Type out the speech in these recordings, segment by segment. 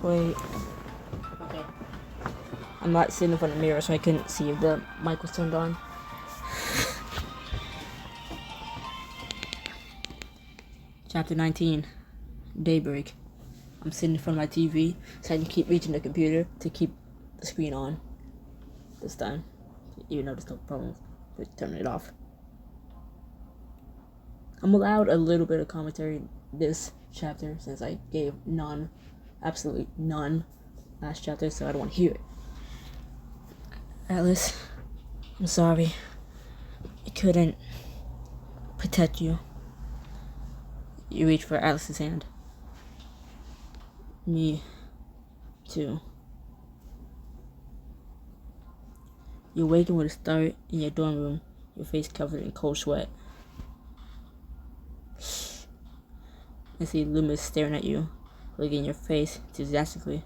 Wait. Okay. I'm not sitting in front of the mirror, so I couldn't see if the mic was turned on. Chapter 19. Daybreak. I'm sitting in front of my TV, so I can keep reaching the computer to keep the screen on. This time. Even though there's no problem with turning it off. I'm allowed a little bit of commentary this chapter, since I gave none, absolutely none, last chapter, so I don't want to hear it. Alice, I'm sorry. I couldn't protect you. You reach for Alice's hand. Me, too. You awaken with a start in your dorm room, your face covered in cold sweat. I see Loomis staring at you, looking in your face enthusiastically.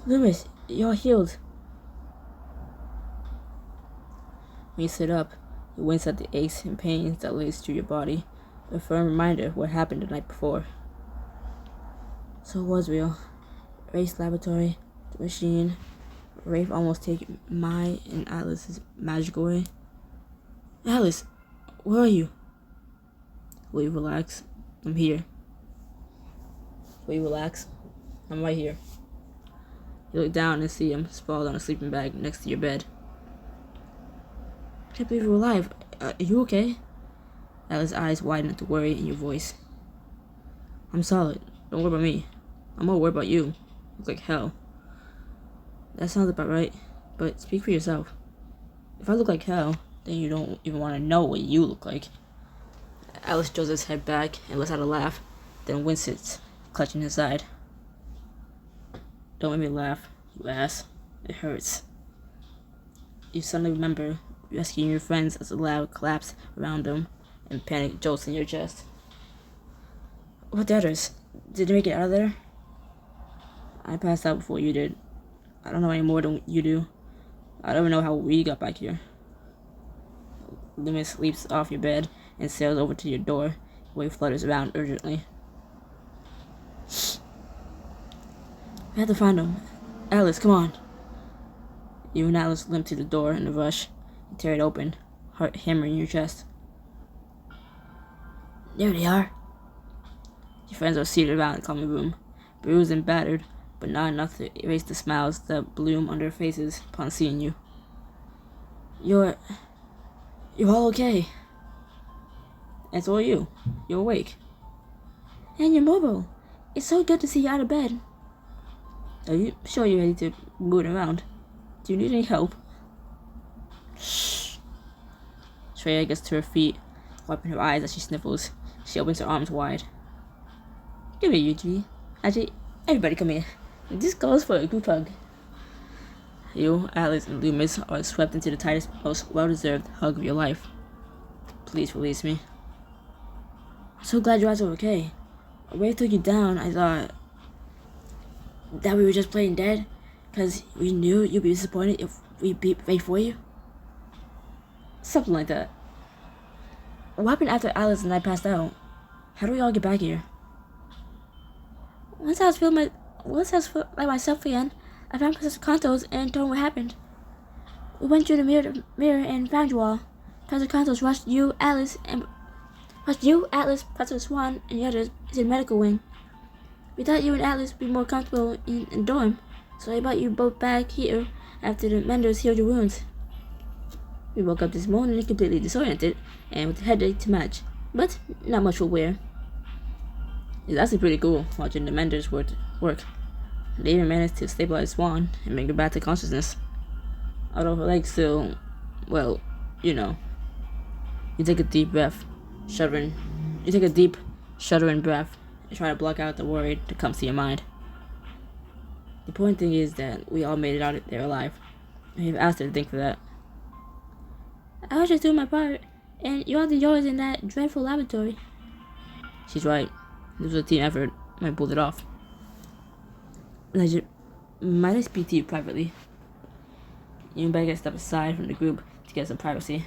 Loomis, you're healed. When you sit up, you wince at the aches and pains that lace through your body, a firm reminder of what happened the night before. So it was real. Rafe's laboratory, the machine, Rafe almost taking my and Alice's magic away. Alice, where are you? Will you relax? I'm here. Will you relax? I'm right here. You look down and see him sprawled on a sleeping bag next to your bed. I can't believe you're alive. Are you okay? Alice's eyes widen at the worry in your voice. I'm solid. Don't worry about me. I'm more worried about you. You look like hell. That sounds about right, but speak for yourself. If I look like hell, then you don't even want to know what you look like. Alice draws his head back and lets out a laugh, then winces, clutching his side. Don't make me laugh, you ass. It hurts. You suddenly remember rescuing your friends as a loud collapse around them and panic jolts in your chest. What the others? Did they make it out of there? I passed out before you did. I don't know any more than you do. I don't even know how we got back here. Loomis leaps off your bed and sails over to your door, where he flutters around urgently. I have to find him. Alice, come on. You and Alice limp to the door in a rush and tear it open, heart hammering your chest. There they are. Your friends are seated around the common room, bruised and battered, but not enough to erase the smiles that bloom on their faces upon seeing you. You're all okay. And so are you. You're awake. And you're mobile. It's so good to see you out of bed. Are you sure you're ready to move around? Do you need any help? Shh. Shreya gets to her feet, wiping her eyes as she sniffles. She opens her arms wide. Come here, Yuji. Actually, everybody come here. This calls for a group hug. You, Alice, and Loomis are swept into the tightest, most well-deserved hug of your life. Please release me. I'm so glad your eyes are okay. When I took you down, I thought that we were just playing dead, because we knew you'd be disappointed if we beat Rafe for you. Something like that. What happened after Alice and I passed out? How do we all get back here? Once I was feeling like myself again, I found Professor Contos and told him what happened. We went through the mirror and found you all. Professor Contos rushed you, Alice, Professor Swan, and the others to the medical wing. We thought you and Alice would be more comfortable in the dorm, so I brought you both back here after the menders healed your wounds. We woke up this morning completely disoriented and with a headache to match, but not much will wear. It's actually pretty cool watching the menders work. They even managed to stabilize Swan and bring her back to consciousness. Although her legs still, well, you know. You take a deep, shuddering breath and try to block out the worry that comes to your mind. The important thing is that we all made it out there alive, and you've asked her to thank for that. I was just doing my part, and you all did yours in that dreadful laboratory. She's right. This was a team effort, and I pulled it off. Legend, might I speak to you privately? You and Becca step aside from the group to get some privacy.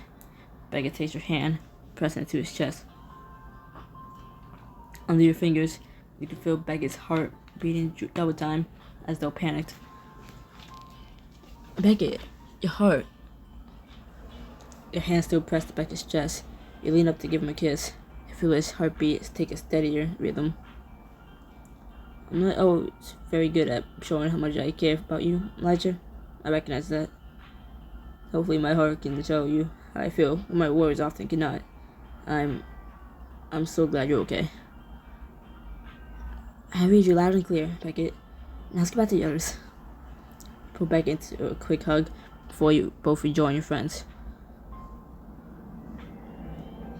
Becca takes your hand, pressing it to his chest. Under your fingers, you can feel Becca's heart beating double time as though panicked. Beckett, your heart. Your hand still pressed to Beckett's chest. You lean up to give him a kiss. You feel his heartbeat take a steadier rhythm. I'm not always very good at showing how much I care about you, Elijah. I recognize that. Hopefully my heart can tell you how I feel, but my words often cannot. I'm so glad you're okay. I read you loud and clear, Beckett. Now let's get back to the others. Pull back into a quick hug before you both rejoin your friends.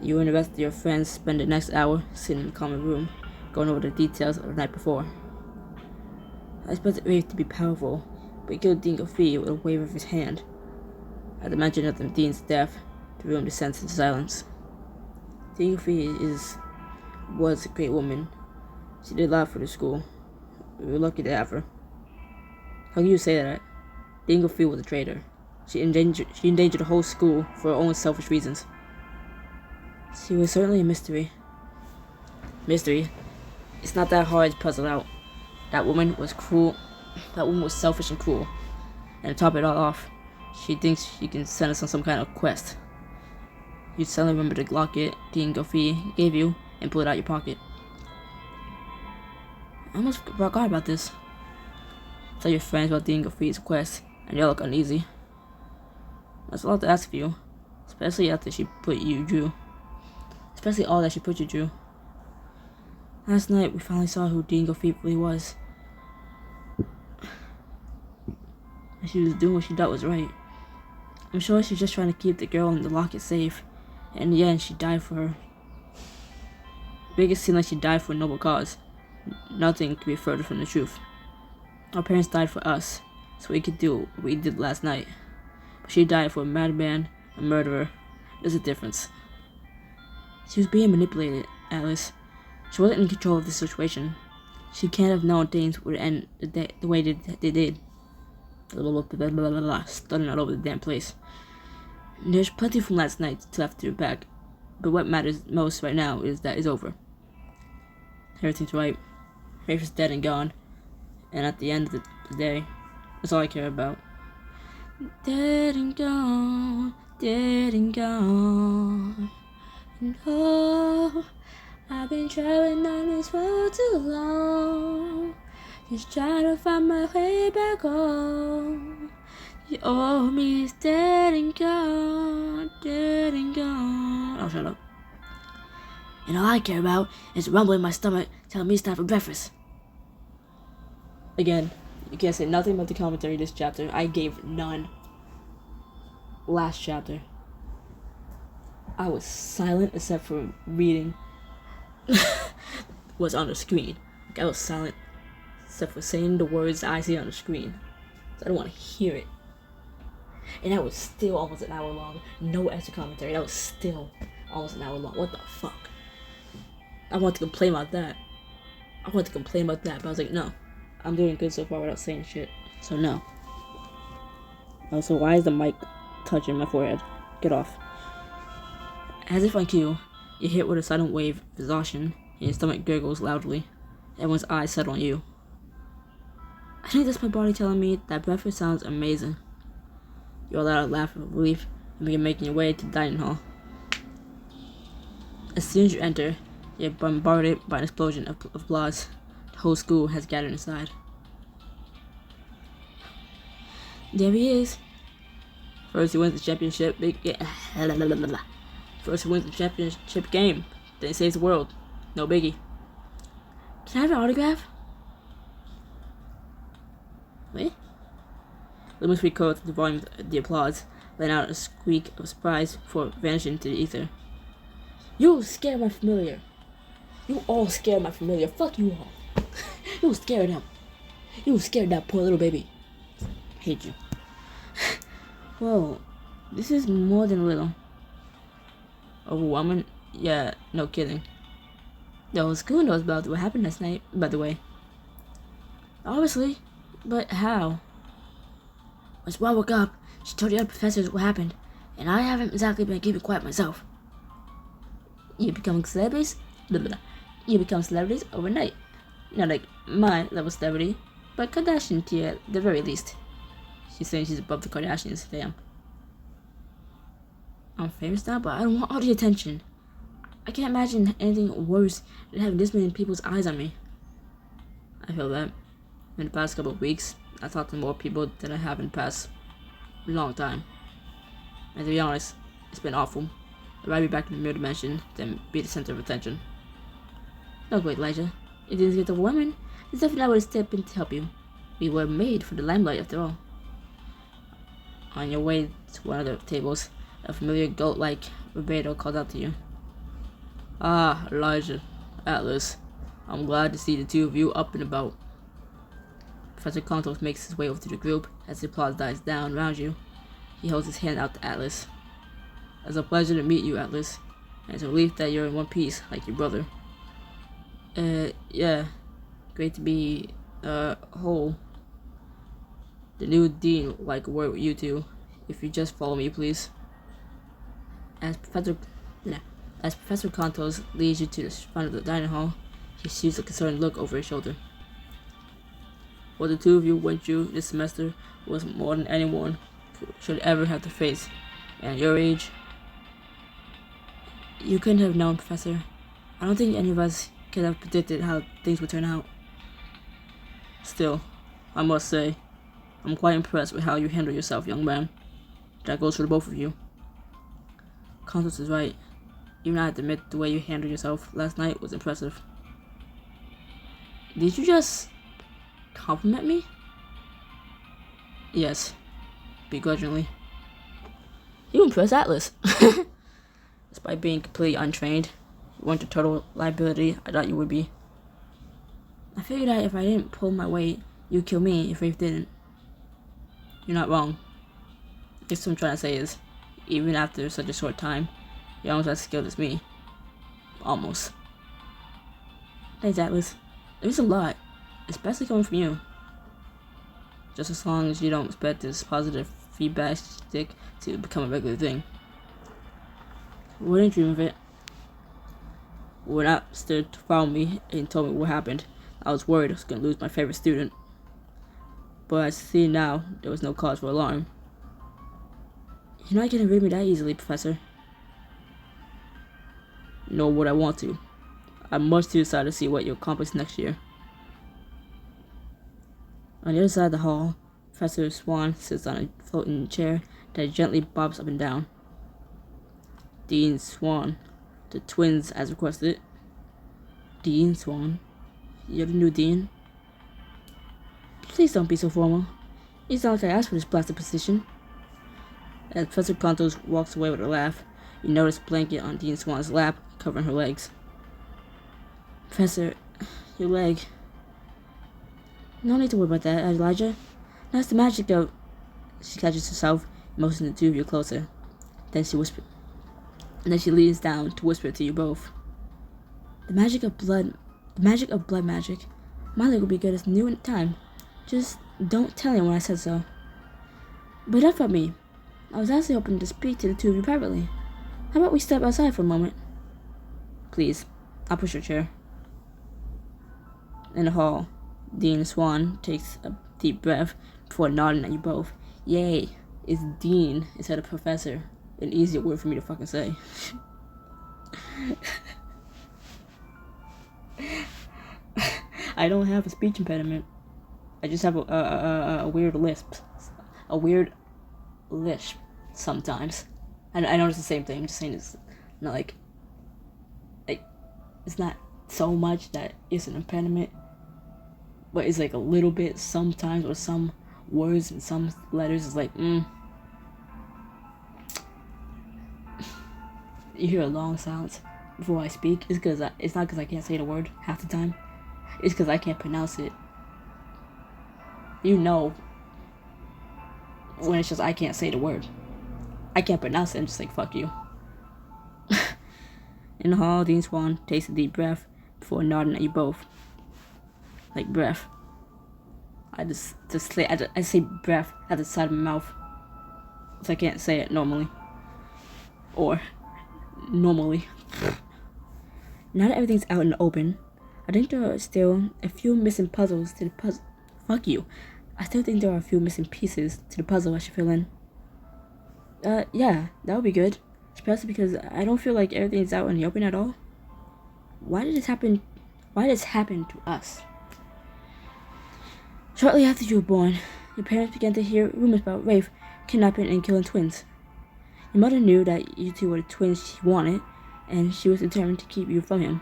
You and the rest of your friends spend the next hour sitting in the common room, going over the details of the night before. I expected Rafe to be powerful, but he killed Dean Goffey with a wave of his hand. At the mention of the Dean's death, the room descends into silence. Dean Goffey was a great woman. She did a lot for the school. We were lucky to have her. How can you say that? Dean Goffey was a traitor. She endangered the whole school for her own selfish reasons. She was certainly a mystery. Mystery? It's not that hard to puzzle out. That woman was cruel. That woman was selfish and cruel. And to top it all off, she thinks she can send us on some kind of quest. You suddenly remember the locket Dean Goffey gave you and pull it out your pocket. I almost forgot about this. Tell your friends about Dean Goffey's quest, and you'll look uneasy. That's a lot to ask of you, especially after she put you Drew. Especially all that she put you Drew. Last night, we finally saw who Dean Goffey really was. And she was doing what she thought was right. I'm sure she's just trying to keep the girl in the locket safe. And in the end, she died for her. Make it seem like she died for a noble cause. Nothing could be further from the truth. Our parents died for us, so we could do what we did last night. But she died for a madman, a murderer. There's a difference. She was being manipulated, Alice. She wasn't in control of the situation. She can't have known things would end the way they did. Stuttering all over the damn place. There's plenty from last night left to back, but what matters most right now is that it's over. Everything's right. Rafe is dead and gone, and at the end of the day, that's all I care about. Dead and gone, dead and gone. And oh, I've been traveling on this road too long, just trying to find my way back home. You owe me is dead and gone, dead and gone. Oh, shut up. And all I care about is a rumble in my stomach telling me it's time for breakfast. Again, you can't say nothing about the commentary this chapter. I gave none. Last chapter, I was silent except for reading was on the screen. Like, I was silent except for saying the words I see on the screen. So I don't want to hear it. And that was still almost an hour long. No extra commentary. That was still almost an hour long. What the fuck? I wanted to complain about that. But I was like, no. I'm doing good so far without saying shit. So no. Also, why is the mic touching my forehead? Get off. As if on cue, you're hit with a sudden wave of exhaustion, and your stomach gurgles loudly. Everyone's eyes settle on you. I think that's my body telling me that breakfast sounds amazing. You let out a laugh of relief and begin making your way to the dining hall. As soon as you enter, you're bombarded by an explosion of applause. The whole school has gathered inside. There he is. First he wins the championship. First he wins the championship game. Then he saves the world. No biggie. Can I have an autograph? Wait. Lemon Sweet caught the volume of the applause, letting out a squeak of surprise before vanishing into the ether. You scared my familiar. You all scared my familiar. Fuck you all. You scared him. You scared that poor little baby. Hate you. Whoa. This is more than a little. Overwhelming? Yeah, no kidding. The whole school knows about what happened last night, by the way. Obviously. But how? When Swan woke up, she told the other professors what happened, and I haven't exactly been keeping quiet myself. You become celebrities? Blah, blah, blah. You become celebrities overnight. Not like my level celebrity, but Kardashian tier at the very least. She's saying she's above the Kardashians. Damn. I'm famous now, but I don't want all the attention. I can't imagine anything worse than having this many people's eyes on me. I feel that. In the past couple of weeks, I talked to more people than I have in the past long time. And to be honest, it's been awful. I'd rather be back in the mirror dimension than be the center of attention. Don't wait, Elijah. If things get overwhelming, there's definitely not way to step in to help you. We were made for the limelight after all. On your way to one of the tables, a familiar goat-like vibrato called out to you. Ah, Elijah, Atlas. I'm glad to see the two of you up and about. Professor Contos makes his way over to the group as the applause dies down around you. He holds his hand out to Atlas. It's a pleasure to meet you, Atlas, and it's a relief that you're in one piece, like your brother. Yeah. Great to be, whole. The new dean would like a word with you two. If you just follow me, please. As Professor Contos leads you to the front of the dining hall, he shoots a concerned look over his shoulder. What the two of you went through this semester was more than anyone should ever have to face. And at your age, you couldn't have known, Professor. I don't think any of us could have predicted how things would turn out. Still, I must say, I'm quite impressed with how you handle yourself, young man. That goes for the both of you. Constance is right. Even I have to admit the way you handled yourself last night was impressive. Did you just compliment me? Yes, begrudgingly. You impress Atlas. Despite being completely untrained, you weren't the total liability I thought you would be. I figured that if I didn't pull my weight, you'd kill me if Rafe didn't. You're not wrong. I guess what I'm trying to say is, even after such a short time, you're almost as skilled as me. Almost. Thanks, Atlas. It means a lot, especially coming from you. Just as long as you don't expect this positive feedback stick to become a regular thing. Wouldn't dream of it. When Napster found me and told me what happened, I was worried I was going to lose my favorite student. But as I see now, there was no cause for alarm. You're not going to rid me that easily, Professor. Nor would I want to. I'm much too excited to see what you accomplish next year. On the other side of the hall, Professor Swan sits on a floating chair that gently bobs up and down. Dean Swan, the twins as requested. Dean Swan, you're the new dean? Please don't be so formal. It's not like I asked for this blasted position. As Professor Contos walks away with a laugh, you notice a blanket on Dean Swan's lap covering her legs. Professor, your leg. No need to worry about that, Elijah. That's the magic of... She catches herself, motioning the two of you closer. Then she leans down to whisper to you both. The magic of blood magic. My leg will be good as new in time. Just don't tell anyone I said so. But enough about me. I was actually hoping to speak to the two of you privately. How about we step outside for a moment? Please, I'll push your chair. In the hall, Dean Swan takes a deep breath before nodding at you both. Yay, it's Dean instead of Professor. An easier word for me to fucking say. I don't have a speech impediment. I just have a weird lisp. A weird lisp sometimes. I know it's the same thing. I'm just saying it's not like it's not so much that it's an impediment, but it's like a little bit sometimes, or some words and some letters is like You hear a long silence before I speak. It's not because I can't say the word half the time. It's because I can't pronounce it. You know, when it's just I can't say the word. I can't pronounce it. I'm just like, fuck you. In the hall, Dean Swan takes a deep breath before nodding at you both. Like breath. I say breath at the side of my mouth, so I can't say it normally. Or normally. Now that everything's out in the open, I think there are still a few missing puzzles to the puzzle. Fuck you. I still think there are a few missing pieces to the puzzle I should fill in. Yeah, that would be good. Especially because I don't feel like everything's out in the open at all. Why did this happen? Why did this happen to us? Shortly after you were born, your parents began to hear rumors about Rafe kidnapping and killing twins. Your mother knew that you two were the twins she wanted, and she was determined to keep you from him.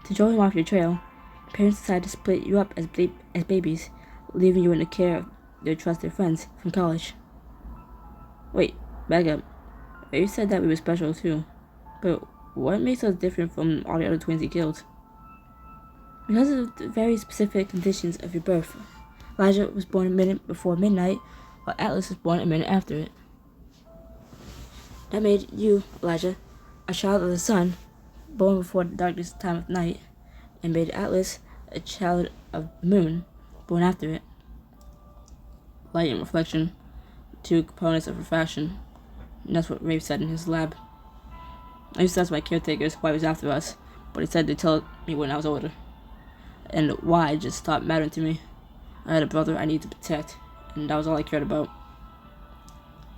To throw him off your trail, your parents decided to split you up as babies, leaving you in the care of their trusted friends from college. Wait, back up. You said that we were special too, but what makes us different from all the other twins he killed? Because of the very specific conditions of your birth. Elijah was born a minute before midnight, while Atlas was born a minute after it. That made you, Elijah, a child of the sun, born before the darkest time of night, and made Atlas a child of the moon, born after it. Light and reflection, two components of refraction. And that's what Rafe said in his lab. I used to ask my caretakers why he was after us, but he said they'd tell me when I was older. And why just stopped mattering to me. I had a brother I needed to protect, and that was all I cared about.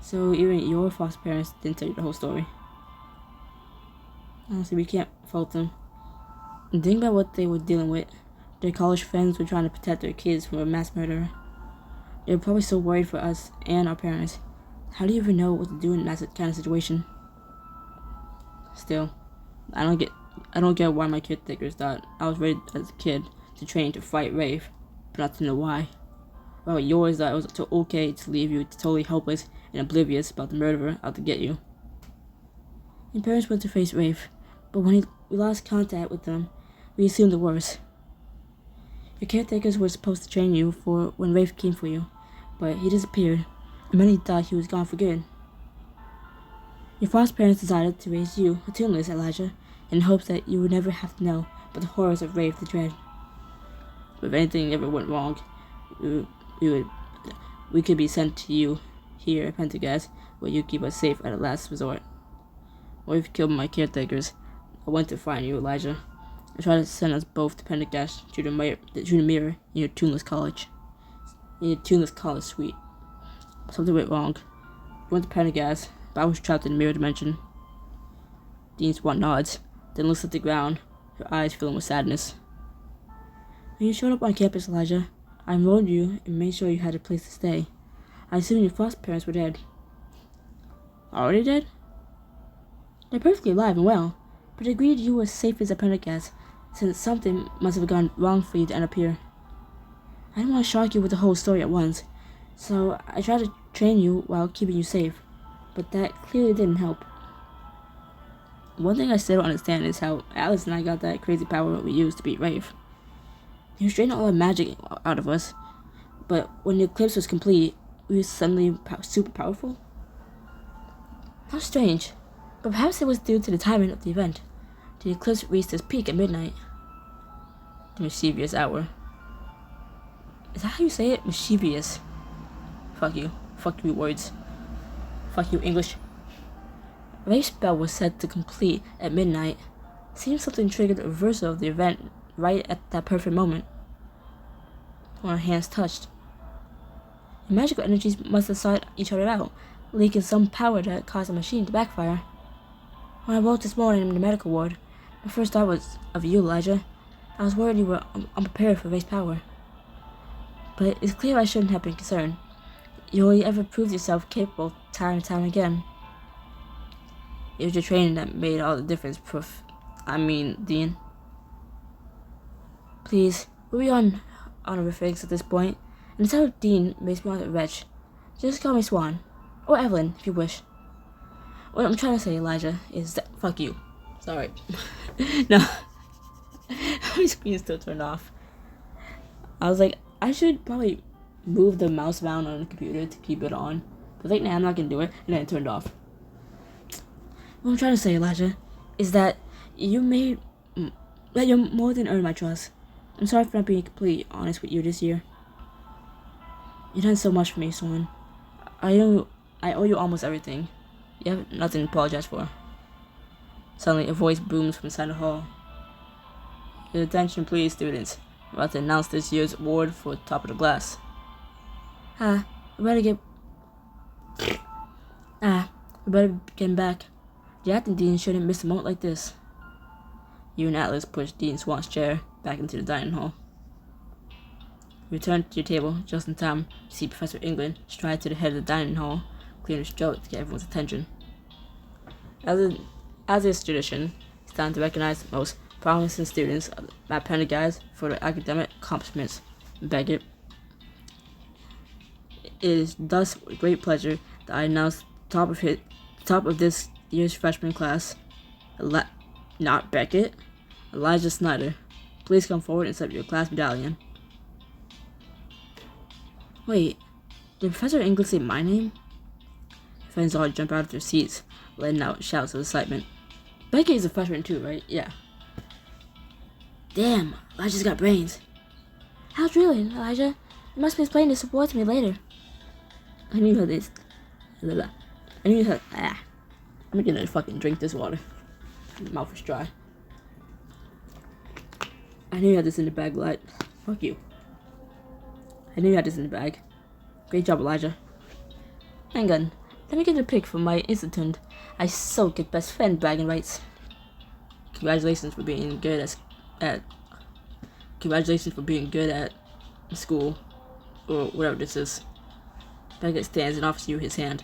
So even your foster parents didn't tell you the whole story. Honestly, we can't fault them. And think about what they were dealing with. Their college friends were trying to protect their kids from a mass murderer. They were probably so worried for us and our parents. How do you even know what to do in that kind of situation? Still, I don't get why my caretakers thought I was ready as a kid to train to fight Rafe, but not to know why. Well, yours thought it was okay to leave you totally helpless and oblivious about the murderer out to get you. Your parents went to face Rafe, but when we lost contact with them, we assumed the worst. Your caretakers were supposed to train you for when Rafe came for you, but he disappeared, and many thought he was gone for good. Your foster parents decided to raise you, a tuneless Elijah, in hopes that you would never have to know about the horrors of Rafe the Dread. But if anything ever went wrong, we could be sent to you here at Pentagast, where you keep us safe at a last resort. Or if you killed my caretakers, I went to find you, Elijah. I tried to send us both to Pentagast through the mirror in your tuneless college. In your tuneless college suite. Something went wrong. We went to Pentagast, but I was trapped in the mirror dimension. Dean Swan nods, then looks at the ground, her eyes filling with sadness. When you showed up on campus, Elijah, I enrolled you and made sure you had a place to stay. I assumed your foster parents were dead. Already dead? They're perfectly alive and well, but I agreed you were safe as a Pentagast, since something must have gone wrong for you to end up here. I didn't want to shock you with the whole story at once, so I tried to train you while keeping you safe, but that clearly didn't help. One thing I still don't understand is how Alice and I got that crazy power we used to beat Rafe. He was draining all the magic out of us, but when the eclipse was complete, we were suddenly super powerful? How strange, but perhaps it was due to the timing of the event. The eclipse reached its peak at midnight. The mischievous hour. Is that how you say it? Mischievous. Fuck you. Fuck you words. Fuck you English. Rafe's spell was set to complete at midnight. Seems something triggered the reversal of the event right at that perfect moment. When our hands touched. The magical energies must have sought each other out, leaking some power that caused the machine to backfire. When I woke this morning in the medical ward, my first thought was of you, Elijah. I was worried you were unprepared for Rafe's power. But it's clear I shouldn't have been concerned. You only ever proved yourself capable time and time again. It was your training that made all the difference, Dean. Please, we'll be on honorifics at this point, and instead of Dean makes me want a wretch. Just call me Swan, or Evelyn, if you wish. What I'm trying to say, Elijah, is that fuck you. Sorry. No. My screen's still turned off. I was like, I should probably move the mouse around on the computer to keep it on. But like, nah, I'm not gonna do it, and then it turned off. What I'm trying to say, Elijah, is that you're more than earned my trust. I'm sorry for not being completely honest with you this year. You've done so much for me, Swan. I owe you almost everything. You have nothing to apologize for. Suddenly, a voice booms from inside the hall. Your attention please, students. I'm about to announce this year's award for top of the class. We better get back. The acting dean shouldn't miss a moment like this. You and Atlas pushed Dean Swan's chair back into the dining hall. You returned to your table just in time to see Professor England stride to the head of the dining hall, clearing his throat to get everyone's attention. As is tradition, it's time to recognize the most promising students of my Guys for their academic accomplishments. Beckett. It is thus with great pleasure that I announce top of this year's freshman class, not Beckett, Elijah Snyder. Please come forward and accept your class medallion. Wait, did Professor England say my name? Friends all jump out of their seats, letting out shouts of excitement. Beckett is a freshman too, right? Yeah. Damn, Elijah's got brains. How's really, Elijah? You must be explaining this report to me later. I knew you had this. I'm gonna fucking drink this water. My mouth is dry. I knew you had this in the bag, Light. Fuck you. I knew you had this in the bag. Great job, Elijah. Hang on. Let me get a pic from my institute. I so get best friend bragging rights. Congratulations for being good at school, or whatever this is. Beckett stands and offers you his hand.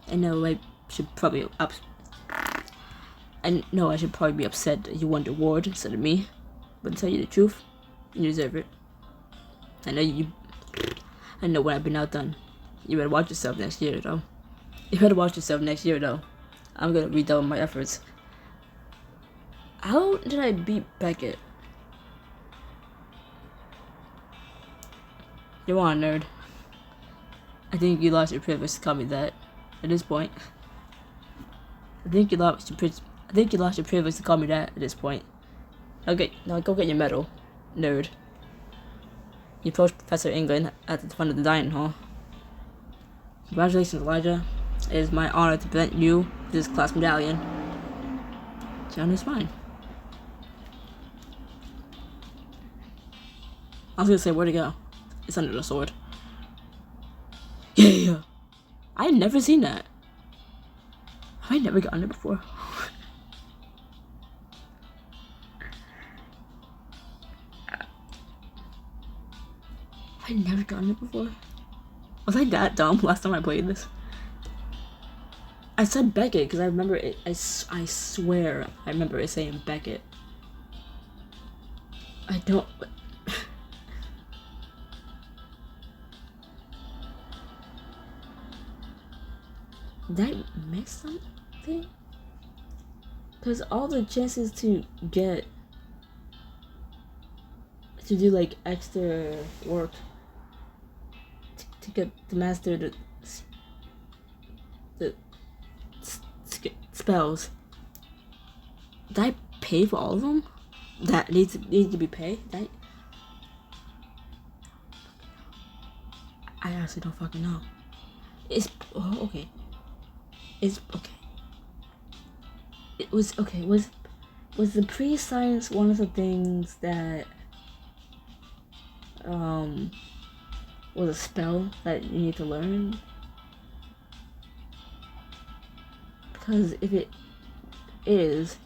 I know I should probably be upset that you won the award instead of me, but to tell you the truth, you deserve it. I know when I've been outdone. You better watch yourself next year, though. I'm gonna redouble my efforts. How did I beat Beckett? You're on, nerd. I think you lost your privilege to call me that. At this point. I think you lost your privilege to call me that at this point. Okay, now go get your medal, nerd. You approached Professor England at the front of the dining hall. Congratulations, Elijah. It is my honor to present you with this class medallion. Sound is fine. I was gonna say, where'd it go? It's under the sword. Yeah. I've never seen that. Have I never gotten it before? Was I that dumb last time I played this? I said Beckett because I remember it. I swear I remember it saying Beckett. I don't. Did I miss something? Because all the chances to do like extra work to get to master the spells. Did I pay for all of them? That needs to be paid. I actually don't fucking know. Okay. It was okay. Was the pre-science one of the things that was a spell that you need to learn? Because if it is,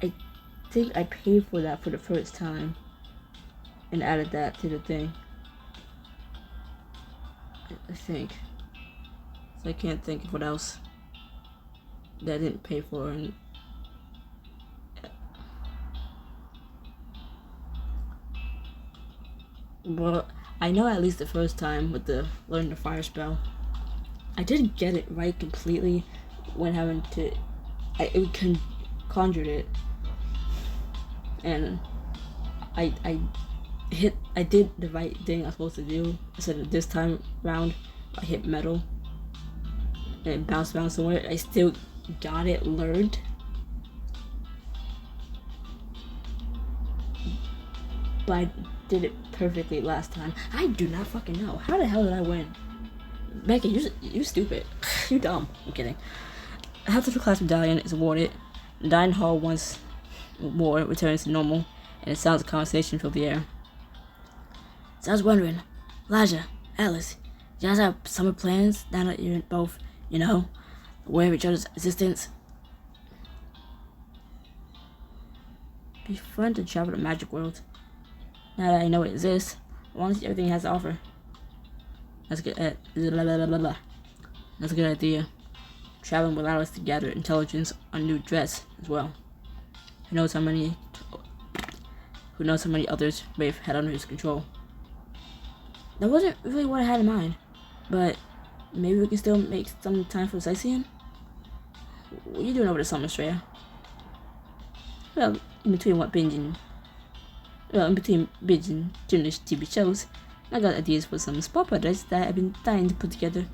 I think I paid for that for the first time and added that to the thing. I think. So I can't think of what else that I didn't pay for. And well, I know at least the first time with the learn the fire spell, I didn't get it right completely when having to. I conjured it, and I did the right thing I was supposed to do. I said this time round I hit metal and it bounced around somewhere. I still got it learned, but I did it perfectly last time. I do not fucking know. How the hell did I win? Becky, you stupid. You dumb. I'm kidding. After the class medallion is awarded, the dining hall once war returns to normal, and the sounds of conversation fill the air. So I was wondering, Elijah, Alice, you guys have summer plans now that you're both, aware of each other's existence? It'd be fun to travel to Magic World. Now that I know it exists, I want to see everything it has to offer. That's good. That's a good idea. Traveling will allow us to gather intelligence on new dress as well. Who knows how many others Rafe had under his control. That wasn't really what I had in mind, but maybe we can still make some time for sightseeing. What are you doing over the summer, Shreya? Well, in between binging Junish TV shows, I got ideas for some spot projects that I've been dying to put together.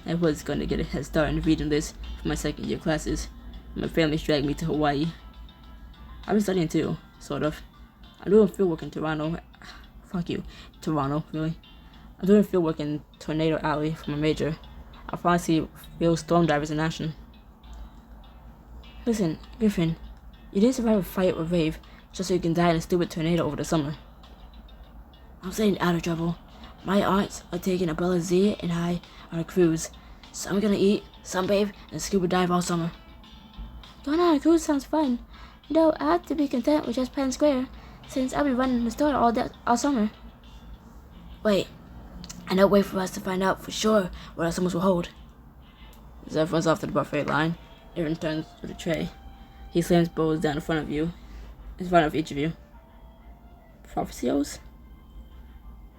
I was going to get a head start in reading this for my second year classes. My family's dragged me to Hawaii. I've been studying too, sort of. I'm doing fieldwork in Toronto. Fuck you, Toronto, really. I'm doing fieldwork in Tornado Alley for my major. I'll finally see real storm drivers in action. Listen, Griffin, you didn't survive a fight with Rave just so you can die in a stupid tornado over the summer. I'm staying out of trouble. My aunts are taking Abella Z and I on a cruise, so I'm gonna eat, sunbathe, and scuba dive all summer. Going on a cruise sounds fun, though I have to be content with just Penn Square, since I'll be running the store all summer. Wait, I know wait for us to find out for sure what our summers will hold. Zeph runs off to the buffet line. Aaron turns to the tray. He slams bowls down in front of each of you. Prophesios?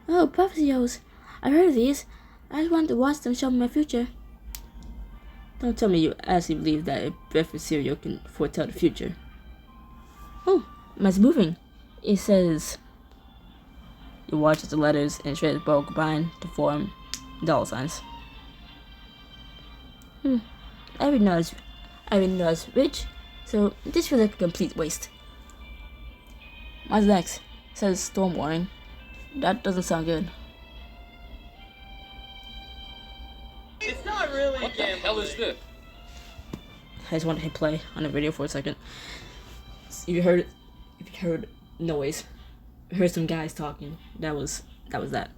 Oh, Prophesios. I've heard of these. I just wanted to watch them show me my future. Don't tell me you actually believe that a breakfast cereal can foretell the future. Oh, mine's moving. It says... You watch as the letters in Shredder's bowl combine to form dollar signs. I didn't know I was rich, so this feels like a complete waste. Mine's next. It says storm warning. That doesn't sound good. It's not really. What the hell is this? I just wanted to hit play on the video for a second. If you heard noise, heard some guys talking. That was that.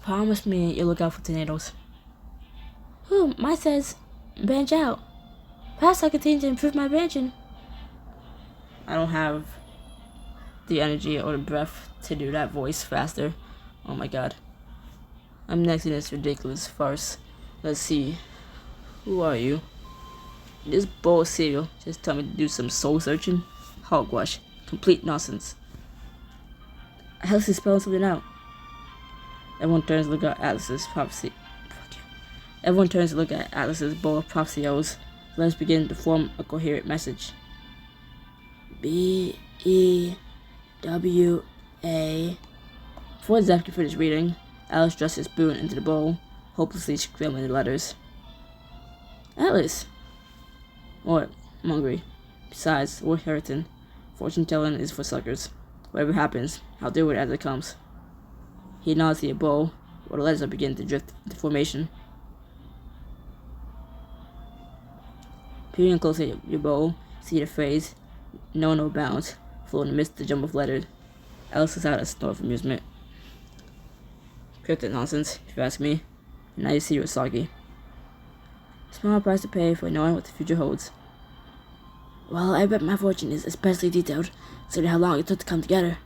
Promise me you'll look out for tornadoes. Ooh, mine says branch out. Perhaps I continue to improve my branching. I don't have the energy or the breath to do that voice faster. Oh my god. I'm next in this ridiculous farce. Let's see. Who are you? This bowl of cereal just tell me to do some soul searching? Hogwash. Complete nonsense. Alice is spelling something out. Everyone turns to look at Atlas's prophecy. Everyone turns to look at Atlas's bowl of prophesios. Let's begin to form a coherent message. B-E-W-A. Before Zeph could finish reading, Alice thrust his spoon into the bowl, hopelessly scrambling the letters. Alice! Or, I'm hungry. Besides, we're Harriton. Fortune telling is for suckers. Whatever happens, I'll deal with it as it comes. He nods to a bowl, where the letters are beginning to drift into formation. Peering closely at your bowl, see the phrase, no bounds, float in the midst of the jumble of letters. Alice is out a snort of amusement. Cryptic nonsense, if you ask me. Now you see you're soggy. Small price to pay for knowing what the future holds. Well, I bet my fortune is especially detailed, considering how long it took to come together.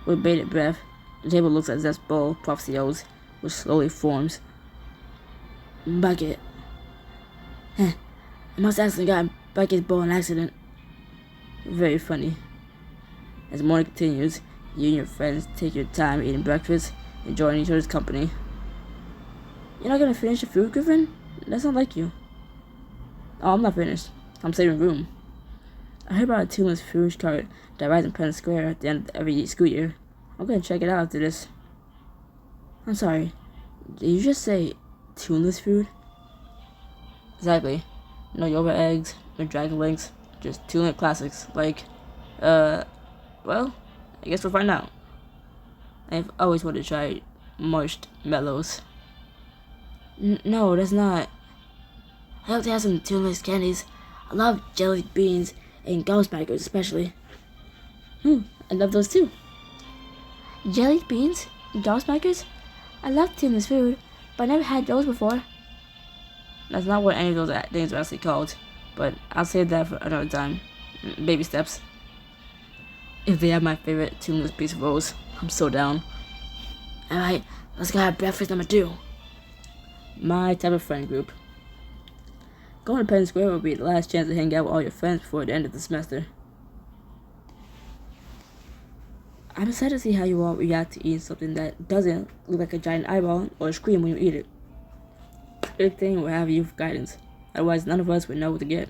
With bated breath, the table looks at Zeph's bowl of prophesios, which slowly forms. Bucket. I must have accidentally gotten Bucket's bowl in an accident. Very funny. As the morning continues, you and your friends take your time eating breakfast, enjoying each other's company. You're not gonna finish your food, Griffin? That's not like you. Oh, I'm not finished. I'm saving room. I heard about a tuneless food cart that rides in Penn Square at the end of every school year. I'm gonna check it out after this. I'm sorry. Did you just say tuneless food? Exactly. No yoga eggs, no dragon legs, just tuneless classics. Like, well, I guess we'll find out. I've always wanted to try marshmallows. No, that's not. I hope they have some tuneless candies. I love jelly beans and gobsmackers especially. I love those too. Jelly beans and gobsmackers? I love tuneless food, but I never had those before. That's not what any of those things are actually called, but I'll save that for another time. Baby steps. If they have my favorite tuneless piece of rolls, I'm so down. Alright, let's go have breakfast number 2. My type of friend group. Going to Penn Square will be the last chance to hang out with all your friends before the end of the semester. I'm excited to see how you all react to eating something that doesn't look like a giant eyeball or scream when you eat it. Big thing will have you for guidance, otherwise none of us would know what to get.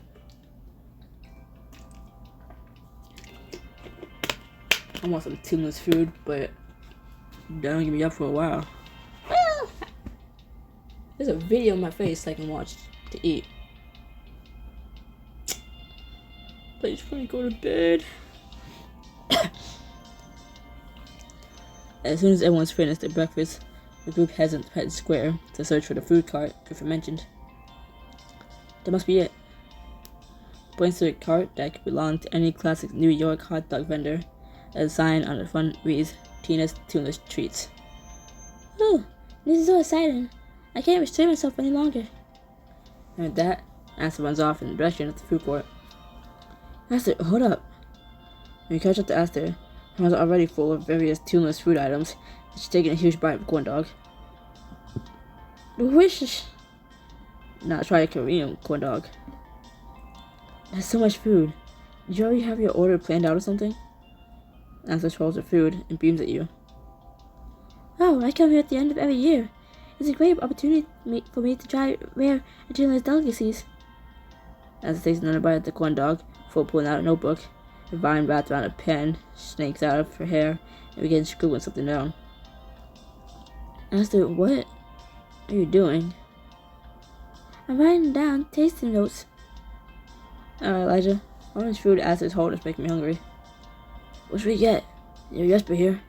I want some tuneless food, but don't give me up for a while. There's a video on my face I can watch to eat. Please, let me go to bed. As soon as everyone's finished their breakfast, the group heads into Penn Square to search for the food cart aforementioned. That must be it. Points to a cart that could belong to any classic New York hot dog vendor. A sign on the front reads, Tina's Tuneless Treats. Oh, this is so exciting. I can't restrain myself any longer. And with that, Aster runs off in the direction of the food court. Aster, hold up. When you catch up to Aster, her hands are already full of various tuneless food items, and she's taking a huge bite of corn dog. Delicious. Not try a Korean corn dog. That's so much food. Did you already have your order planned out or something? Aster swallows her food and beams at you. Oh, I come here at the end of every year. It's a great opportunity for me to try rare and tuneless delicacies. Aster takes another bite of the corn dog before pulling out a notebook. A vine wrapped around a pen snakes out of her hair and begins scribbling something down. Aster, what are you doing? I'm writing down tasting notes. Elijah, all this food Aster's holders make me hungry. What should we get? Your Jesper here.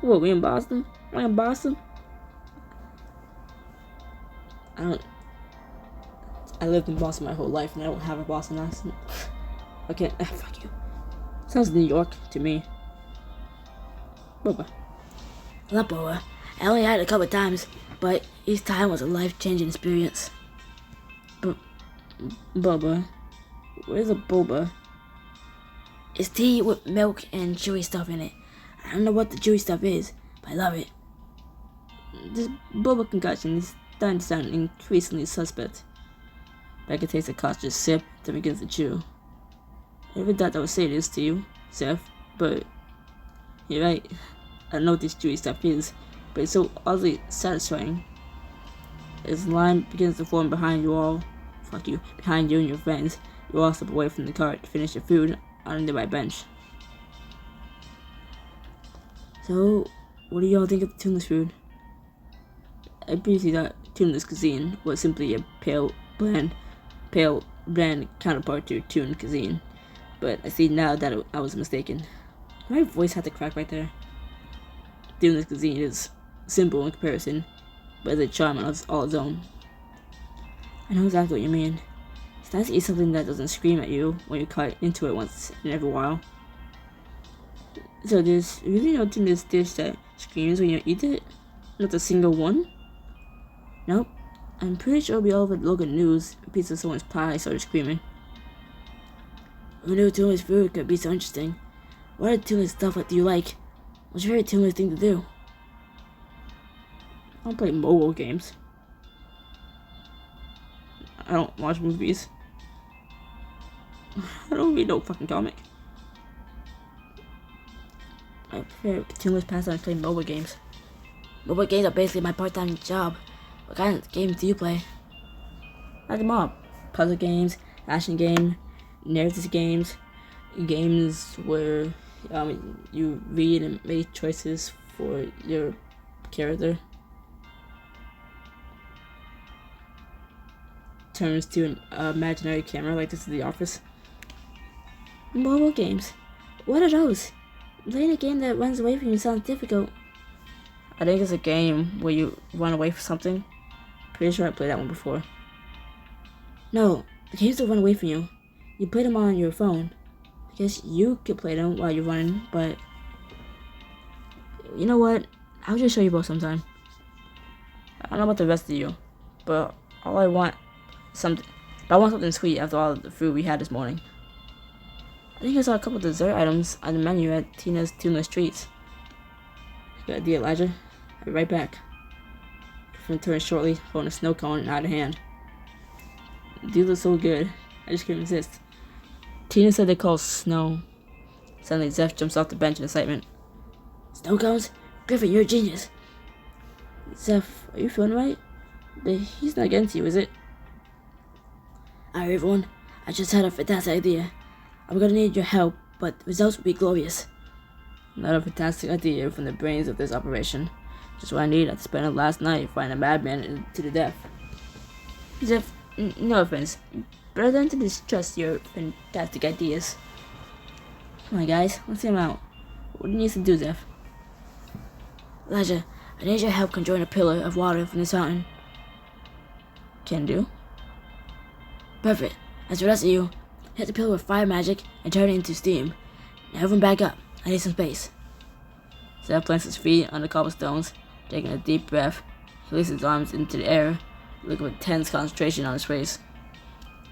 What, we in Boston? Am I in Boston? I lived in Boston my whole life and I don't have a Boston accent. Okay, fuck you. Sounds New York to me. Boba. Not Boba. I only had it a couple of times, but each time was a life-changing experience. Boba. Where's a boba? It's tea with milk and chewy stuff in it. I don't know what the chewy stuff is, but I love it. This boba concoction is starting to sound increasingly suspect. But I can taste a cautious sip that begins to chew. I never thought I would say this to you, Seth, but you're right. I don't know what this chewy stuff is, but it's so oddly satisfying. As the line begins to form behind you all, behind you and your friends, you all step away from the cart to finish your food on a nearby bench. So, what do y'all think of the tuneless food? I previously thought tuneless cuisine was simply a pale, bland counterpart to tuned cuisine, but I see now that I was mistaken. My voice had to crack right there. Tuneless cuisine is simple in comparison, but it's a charm on all its own. I know exactly what you mean. It's nice to eat something that doesn't scream at you when you cut into it once in every while. So there's really no tuneless dish that screams when you eat it? Not a single one? Nope. I'm pretty sure we all over the local news a piece of someone's pie started screaming. Who knew tuneless food could be so interesting? What other tuneless stuff do you like? What's your favorite tuneless thing to do? I don't play mobile games. I don't watch movies. I don't read no fucking comic. My favorite tuneless pastime is playing mobile games. Mobile games are basically my part-time job. What kind of games do you play? I like them all. Puzzle games, action games, narrative games, games where you read and make choices for your character. Turns to an imaginary camera like this is The Office. Mobile games. What are those? Playing a game that runs away from you sounds difficult. I think it's a game where you run away from something. Pretty sure I played that one before. No, the games will run away from you. You play them on your phone. I guess you could play them while you're running, but you know what? I'll just show you both sometime. I don't know about the rest of you, but I want something sweet after all the food we had this morning. I think I saw a couple of dessert items on the menu at Tina's Tuneless Treats. Good idea, Elijah. I'll be right back. Return shortly, holding a snow cone in either hand. These look so good. I just couldn't resist. Tina said they call snow. Suddenly, Zeph jumps off the bench in excitement. Snow cones? Griffin, you're a genius. Zeph, are you feeling right? He's not getting to you, is it? Alright, everyone. I just had a fantastic idea. I'm gonna need your help, but the results will be glorious. Another fantastic idea from the brains of this operation. Just what I need. I spent it last night fighting a madman to the death. Zeph, no offense, but I don't distrust your fantastic ideas. Come on, guys, let's see him out. What do you need to do, Zeph? Elijah, I need your help conjuring a pillar of water from this fountain. Can do. Perfect. As for the rest of you, hit the pillar with fire magic and turn it into steam. Now everyone back up. I need some space. Zeph plants his feet on the cobblestones. Taking a deep breath, he lifts his arms into the air, looking with tense concentration on his face.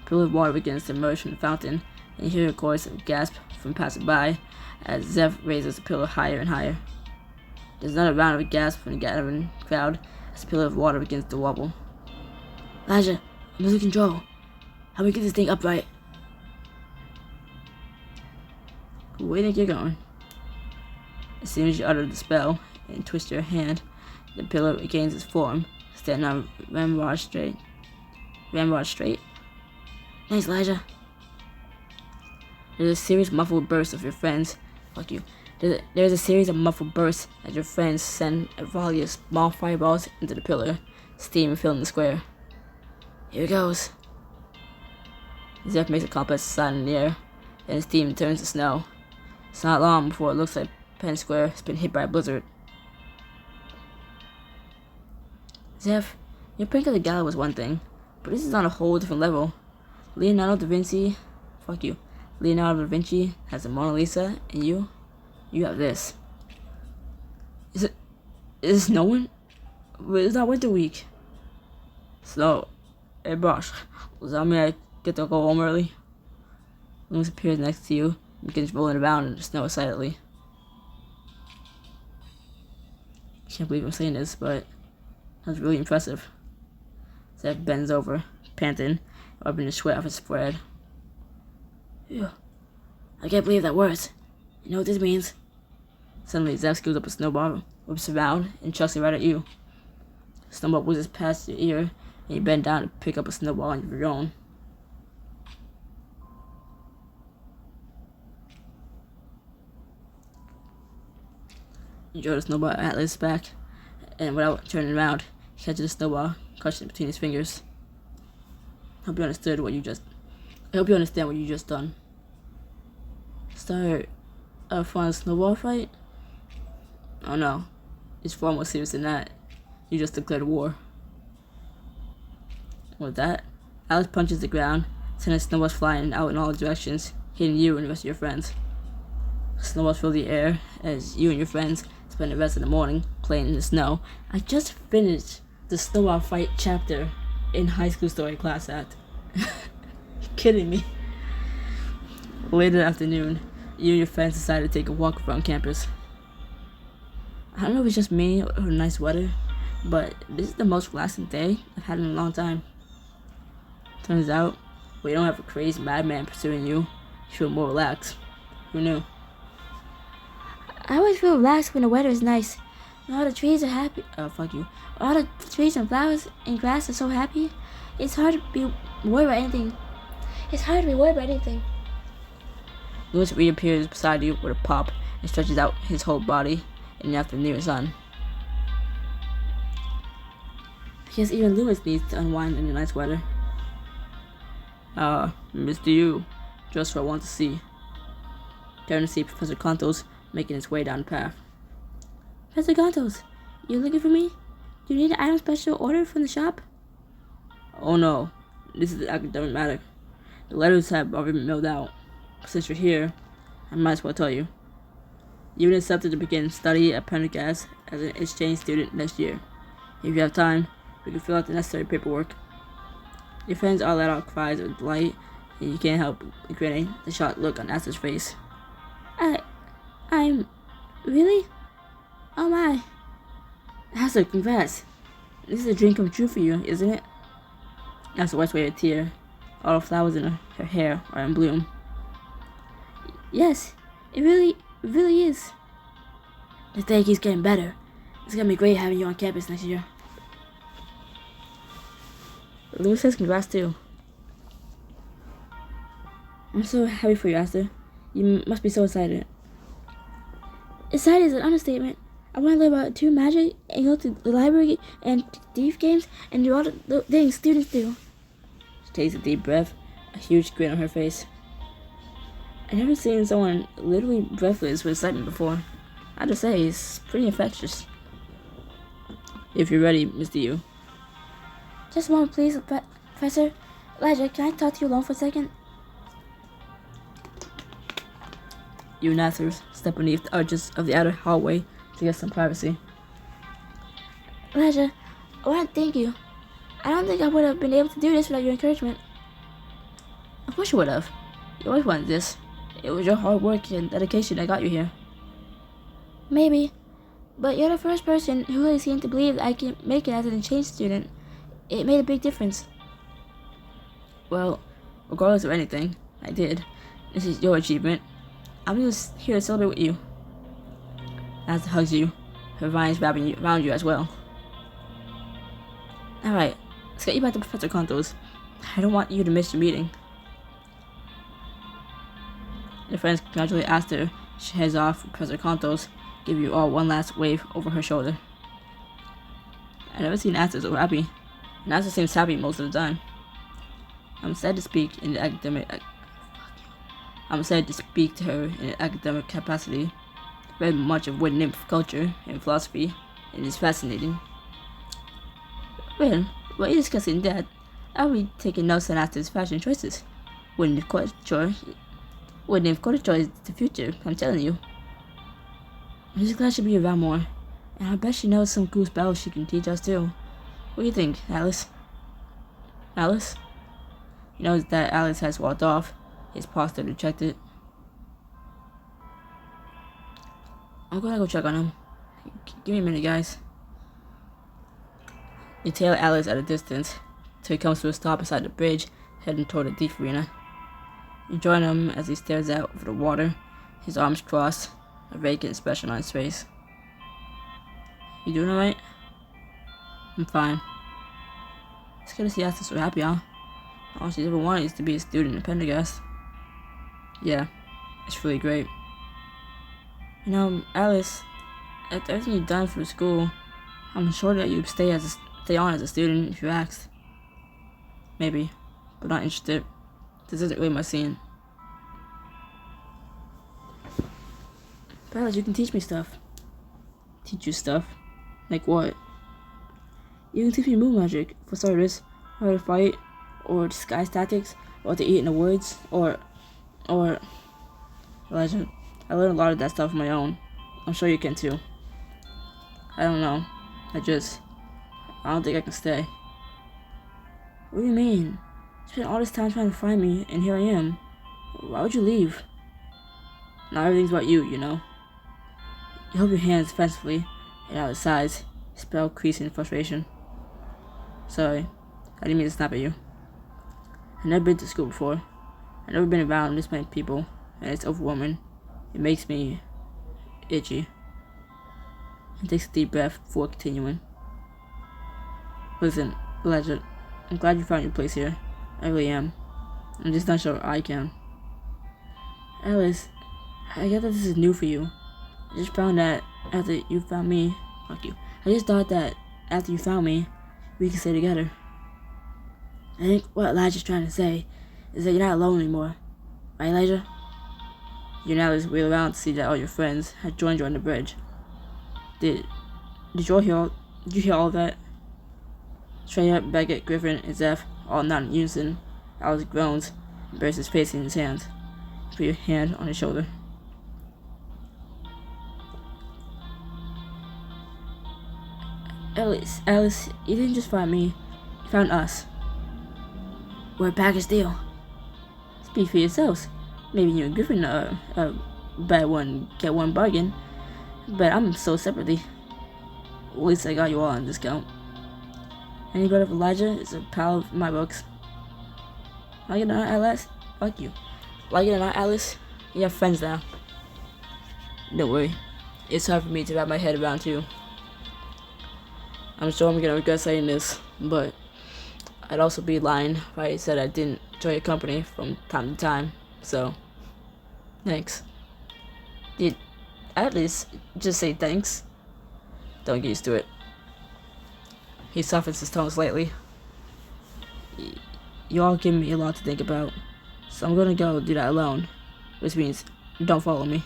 A pool of water begins to emerge from the fountain, and you hear a chorus of gasp from passers-by as Zeph raises the pillar higher and higher. There's another round of gasp from the gathering crowd as the pillar of water begins to wobble. Elijah, I'm losing control. How do we get this thing upright? Where do you think you're going? As soon as you utter the spell and twist your hand, the pillar regains its form, standing on ramrod straight. Ramrod straight? Thanks, Elijah. There's a series of muffled bursts of your friends. Fuck you. There's a series of muffled bursts as your friends send a volley of small fireballs into the pillar, steam filling the square. Here it goes. Zeph makes a complex sign in the air, and the steam turns to snow. It's not long before it looks like Penn Square has been hit by a blizzard. Zeph, your prank of the gala was one thing, but this is on a whole different level. Leonardo da Vinci has the Mona Lisa, and you have this. Is it snowing? It's not winter week. Snow. Hey boss, does that mean I get to go home early? Loomis appears next to you and begins rolling around in the snow excitedly. I can't believe I'm saying this, but that's really impressive. Zeph bends over, panting, rubbing the sweat off his forehead. Phew. I can't believe that works. You know what this means? Suddenly, Zeph scoops up a snowball, whips around, and chucks it right at you. The snowball whizzes past your ear, and you bend down to pick up a snowball of your own. You draw the snowball at Atlas' back, and without turning around, he catches the snowball, crushing it between his fingers. I hope you understand what you just done. Start a fun snowball fight? Oh no, it's far more serious than that. You just declared war. With that, Alex punches the ground, sending snowballs flying out in all directions, hitting you and the rest of your friends. Snowballs fill the air as you and your friends spend the rest of the morning playing in the snow. I just finished the snowball fight chapter in high school story class act. Kidding me? Later that afternoon, you and your friends decide to take a walk around campus. I don't know if it's just me or nice weather, but this is the most relaxing day I've had in a long time. Turns out, when you don't have a crazy madman pursuing you, you feel more relaxed. Who knew? I always feel relaxed when the weather is nice. When all the trees are happy. Oh, fuck you. All the trees and flowers and grass are so happy. It's hard to be worried about anything. Lewis reappears beside you with a pop and stretches out his whole body in the afternoon sun. Because even Lewis needs to unwind in the nice weather. Mr. You, just what I want to see. Turn to see Professor Contos making his way down the path. Professor Contos, you looking for me? Do you need an item special order from the shop? Oh no, this is academic matter. The letters have already been mailed out. Since you're here, I might as well tell you. You've been accepted to begin study at Pendergast as an exchange student next year. If you have time, we can fill out the necessary paperwork. Your friends all let out cries of delight, and you can't help grinning the shocked look on Asta's face. I'm... really? Oh my. Asta, congrats. This is a dream come true for you, isn't it? Asta wipes away a tear. All the flowers in her hair are in bloom. Yes, it really is. The day keeps getting better. It's gonna be great having you on campus next year. Lou says congrats too. I'm so happy for you, Asta. You must be so excited. Excited is an understatement. I want to learn about true magic and go to the library and thief games and do all the things students do. She takes a deep breath, a huge grin on her face. I've never seen someone literally breathless with excitement before. I have to say, it's pretty infectious. If you're ready, Mr. Yu. Just a moment, please, Professor. Elijah, can I talk to you alone for a second? You and Athers step beneath the arches of the outer hallway to get some privacy. Elijah, I want to thank you. I don't think I would have been able to do this without your encouragement. Of course you would have. You always wanted this. It was your hard work and dedication that got you here. Maybe, but you're the first person who really seemed to believe that I can make it as an exchange student. It made a big difference. Well, regardless of anything, I did. This is your achievement. I'm just here to celebrate with you. Asta hugs you, her vines wrapping around you as well. Alright, let's get you back to Professor Kanto's. I don't want you to miss your meeting. Your friends congratulate Asta. She heads off for Professor Kanto's, give you all one last wave over her shoulder. I've never seen Asta so happy, and Asta seems happy most of the time. I'm sad to speak to her in an academic capacity. I've read much of wood nymph culture and philosophy, and it's fascinating. Well, while you're discussing that, I'll be taking notes on Asta's fashion choices. Wood nymph culture is the future, I'm telling you. I'm just glad she'll be around more, and I bet she knows some cool spells she can teach us too. What do you think, Alice? Alice? He knows that Alice has walked off. His posture dejected. I'm gonna go check on him. Give me a minute, guys. You tail Alice at a distance till he comes to a stop beside the bridge, heading toward the thief arena. You join him as he stares out over the water, his arms crossed, a vacant expression on his face. You doing alright? I'm fine. It's good to see Asta so happy, huh? All she's ever wanted is to be a student at Pendergast. Yeah, it's really great. You know, Alice, after everything you've done for school, I'm sure that you'd stay on as a student if you asked. Maybe, but not interested. This isn't really my scene. But Alice, you can teach me stuff. Teach you stuff? Like what? You can teach me moon magic, for starters, how to fight, or disguise tactics, or what to eat in the woods, or Elijah, I learned a lot of that stuff on my own. I'm sure you can too. I don't know. I don't think I can stay. What do you mean? You spent all this time trying to find me, and here I am. Why would you leave? Not everything's about you, you know. You hold your hands defensively, and out of size, spell creasing in frustration. Sorry, I didn't mean to snap at you. I've never been to school before. I've never been around this many people, and it's overwhelming. It makes me itchy. He takes a deep breath before continuing. Listen, Elijah, I'm glad you found your place here. I really am. I'm just not sure I can. Alice, I get that this is new for you. I just found that after you found me, fuck you. I just thought that after you found me, we could stay together. I think what Elijah's trying to say is that you're not alone anymore. Right, Elijah? You and Alice wheel around to see that all your friends had joined you on the bridge. Did you hear all of that? Treya, Beckett, Griffin, and Zeph all nodded in unison. Alice groans and buries his face in his hands. Put your hand on his shoulder. Alice, you didn't just find me. You found us. We're a package deal. Speak for yourselves. Maybe you and Griffin buy one, get one bargain. But I'm sold separately. At least I got you all on discount. Any brother of Elijah is a pal of my books. Like it or not, Alice? Fuck you. Like it or not, Alice? You have friends now. Don't worry. It's hard for me to wrap my head around too. I'm sure I'm gonna regret saying this, but I'd also be lying if I said I didn't enjoy your company from time to time, so thanks. Did at least just say thanks? Don't get used to it. He softens his tone slightly. You all give me a lot to think about, so I'm gonna go do that alone, which means don't follow me.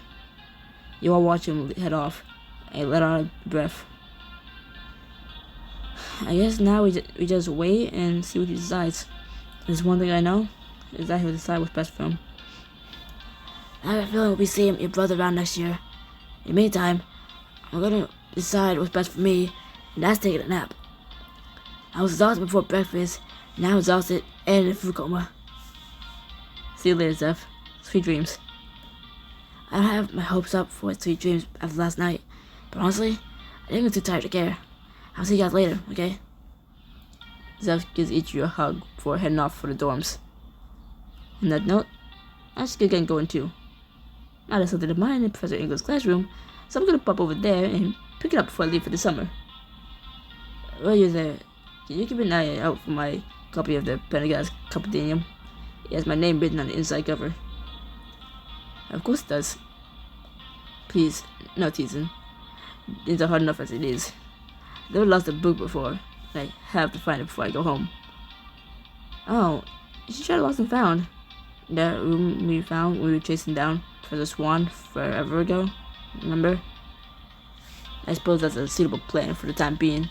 You all watch him head off and let out a breath. I guess now we just wait and see what he decides. There's one thing I know, is that he'll decide what's best for him. I have a feeling we'll be seeing your brother around next year. In the meantime, I'm gonna decide what's best for me, and that's taking a nap. I was exhausted before breakfast, and now I'm exhausted and in a food coma. See you later, Zeph. Sweet dreams. I don't have my hopes up for sweet dreams after last night, but honestly, I think I'm too tired to care. I'll see you guys later, okay? Zeph gives each of you a hug before heading off for the dorms. On that note, I should get going too. Now there's something of mine in Professor English classroom, so I'm gonna pop over there and pick it up before I leave for the summer. While you're there, can you keep an eye out for my copy of the Pendergast Compendium? It has my name written on the inside cover. Of course it does. Please, no teasing. Things are hard enough as it is. I never lost a book before, and I have to find it before I go home. Oh, you should try Lost and Found. That room we found when we were chasing down Professor Swan forever ago, remember? I suppose that's a suitable plan for the time being,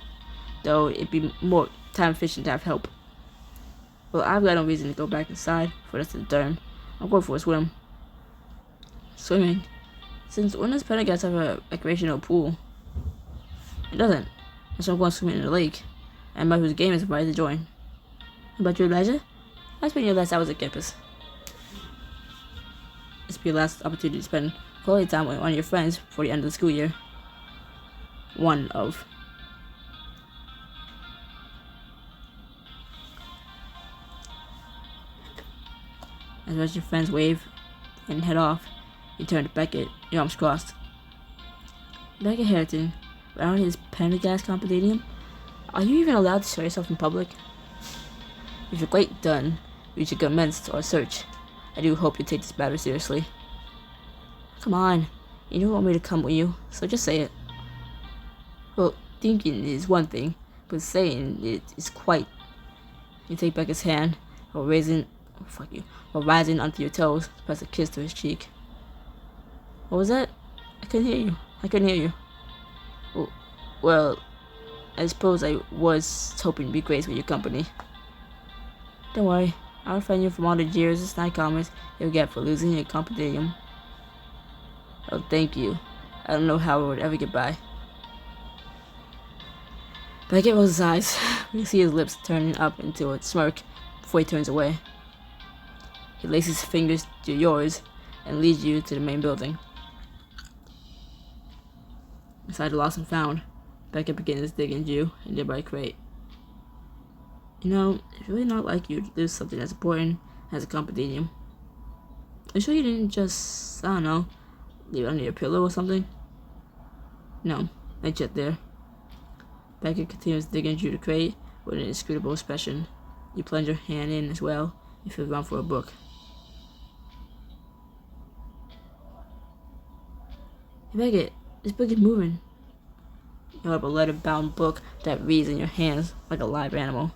though it'd be more time efficient to have help. Well, I've got no reason to go back inside for the rest of the term. I'm going for a swim. Swimming? Since when does Pendergast have a recreational pool? It doesn't. So I'm going swimming in the lake. Everybody whose game is invited to join. How about you, Elijah? How spent your last hours at campus? This will be your last opportunity to spend quality time with one of your friends before the end of the school year. One of. As much as your friends wave and head off, you turn to Beckett, your arms crossed. Beckett Harrington, around his Pendergast Compendium, are you even allowed to show yourself in public? If you're quite done, we should commence our search. I do hope you take this matter seriously. Come on, you don't want me to come with you, so just say it. Well, thinking is one thing, but saying it is quite. You take back his hand, while rising onto your toes, press a kiss to his cheek. What was that? I couldn't hear you. Well, I suppose I was hoping to be graced with your company. Don't worry, I'll defend you from all the jeers and snide comments you'll get for losing your compendium. Oh, thank you. I don't know how I would ever get by. Beckett rolls his eyes. You see his lips turning up into a smirk before he turns away. He laces his fingers to yours and leads you to the main building. Inside the Lost and Found, Beckett begins digging you a nearby crate. You know, it's really not like you to lose something as important as a compendium. Are you sure you didn't just, I don't know, leave it under your pillow or something? No, not yet there. Beckett continues digging through the crate with an inscrutable expression. You plunge your hand in as well and feel around for a book. Hey Beckett, this book is moving. You hold up a leather-bound book that reads in your hands like a live animal.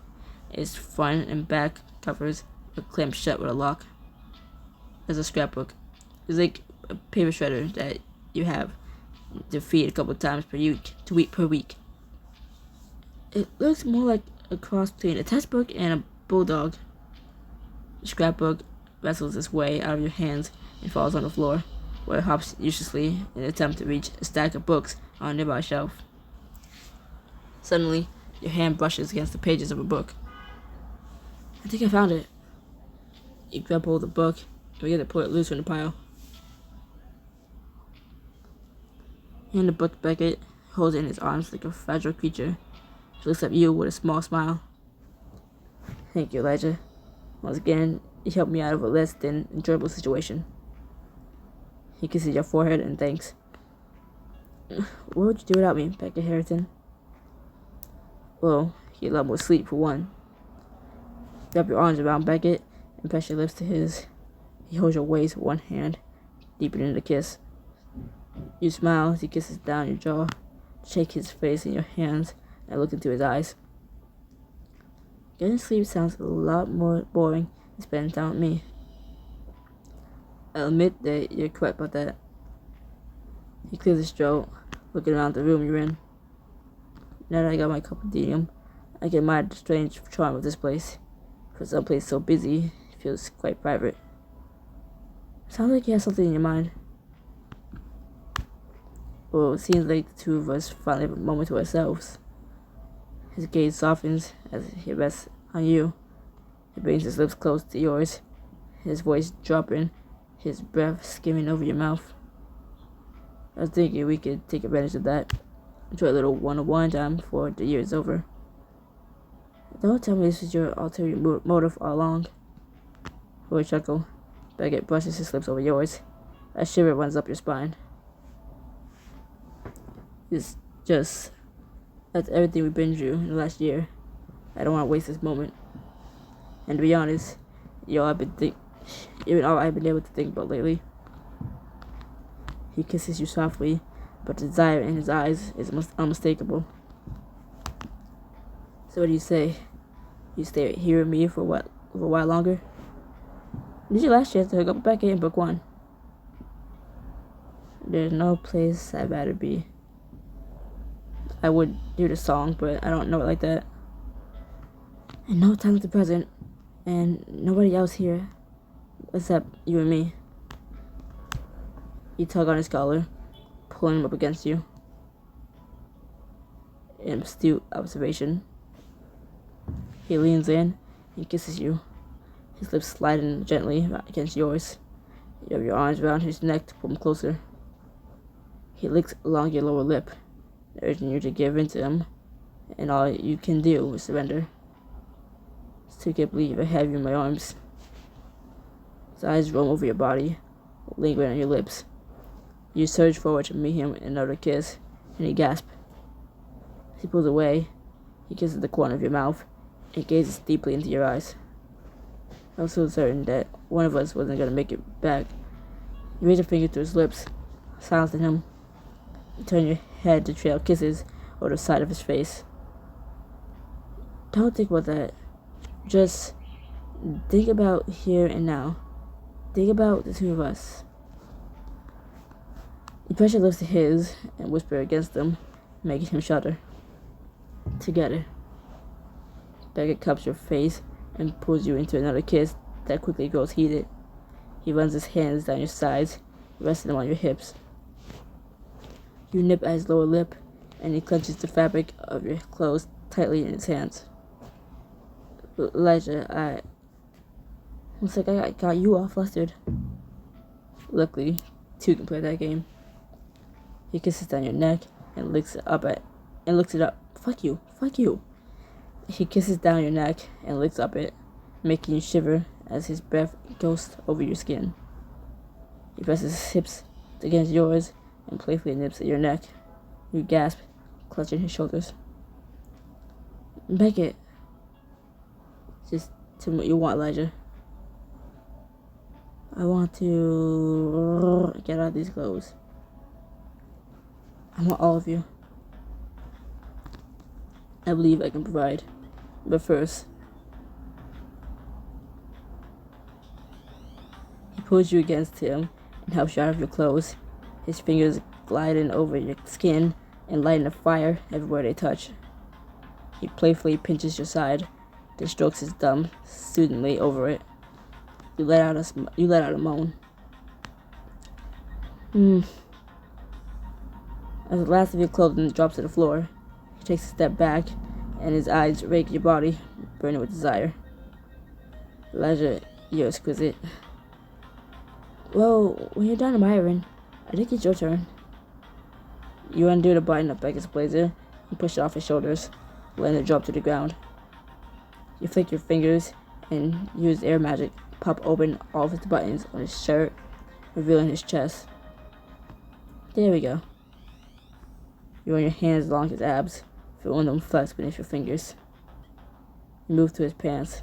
Its front and back covers are clamped shut with a lock. There's a scrapbook. It's like a paper shredder that you have to feed a couple times per week. It looks more like a cross between a textbook and a bulldog. The scrapbook wrestles its way out of your hands and falls on the floor, where it hops uselessly in an attempt to reach a stack of books on a nearby shelf. Suddenly, your hand brushes against the pages of a book. I think I found it. You grab hold of the book and begin to pull it loose from the pile. And the book Beckett holds it in his arms like a fragile creature. He looks at you with a small smile. Thank you, Elijah. Once again, you helped me out of a less than enjoyable situation. He kisses your forehead and thanks. What would you do without me, Beckett Harrington? Well, you get a lot more sleep for one. Wrap your arms around Beckett and press your lips to his. He holds your waist with one hand, deepening the kiss. You smile as he kisses down your jaw, shake his face in your hands, and look into his eyes. Getting sleep sounds a lot more boring than spending time with me. I'll admit that you're correct about that. He clears his throat, looking around the room you're in. Now that I got my compendium, I can admire the strange charm of this place. For some place so busy, it feels quite private. Sounds like you have something in your mind. Well, it seems like the two of us finally have a moment to ourselves. His gaze softens as he rests on you. He brings his lips close to yours, his voice dropping, his breath skimming over your mouth. I was thinking we could take advantage of that. Enjoy a little one-on-one time before the year is over. Don't tell me this was your ulterior motive all along. With a chuckle, Beckett brushes his lips over yours. A shiver runs up your spine. It's just, after everything we've been through in the last year, I don't want to waste this moment. And to be honest, you're all I've been able to think about lately. He kisses you softly, but the desire in his eyes is unmistakable. So what do you say? You stay here with me for a while longer? This is your last chance to hook up with Becky in Bk1. There's no place I'd rather be. I would do the song, but I don't know it like that. And no time at the present, and nobody else here, except you and me. You tug on his collar, pulling him up against you. In astute observation, he leans in and kisses you, his lips sliding gently against yours. You have your arms around his neck to pull him closer. He licks along your lower lip, urging you to give in to him, and all you can do is surrender. Still can't believe I have you in my arms. His eyes roam over your body, lingering on your lips. You surge forward to meet him in another kiss, and he gasps. As he pulls away, he kisses the corner of your mouth and gazes deeply into your eyes. I was so certain that one of us wasn't going to make it back. You raise your finger to his lips, silencing him. You turn your head to trail kisses over the side of his face. Don't think about that. Just think about here and now. Think about the two of us. You press your lips to his and whisper against them, making him shudder. Together. Beckett cups your face and pulls you into another kiss that quickly grows heated. He runs his hands down your sides, resting them on your hips. You nip at his lower lip, and he clenches the fabric of your clothes tightly in his hands. Elijah, looks like I got you all flustered. Luckily, two can play that game. He kisses down your neck and looks it up. Fuck you. He kisses down your neck and licks up it, making you shiver as his breath goes over your skin. He presses his hips against yours and playfully nips at your neck. You gasp, clutching his shoulders. Beckett. Just tell me what you want, Elijah. I want to get out of these clothes. I want all of you. I believe I can provide. But first, he pulls you against him and helps you out of your clothes, his fingers gliding over your skin and lighting a fire everywhere they touch. He playfully pinches your side, then strokes his thumb soothingly over it. You let out a moan. As the last of your clothing drops to the floor, he takes a step back, and his eyes rake your body, burning with desire. Elijah, you're exquisite. Well, when you're done admiring, I think it's your turn. You undo the button of Beckett's blazer and push it off his shoulders, letting it drop to the ground. You flick your fingers and use air magic, pop open all of his buttons on his shirt, revealing his chest. There we go. You run your hands along his abs, feeling them flex beneath your fingers. You move to his pants,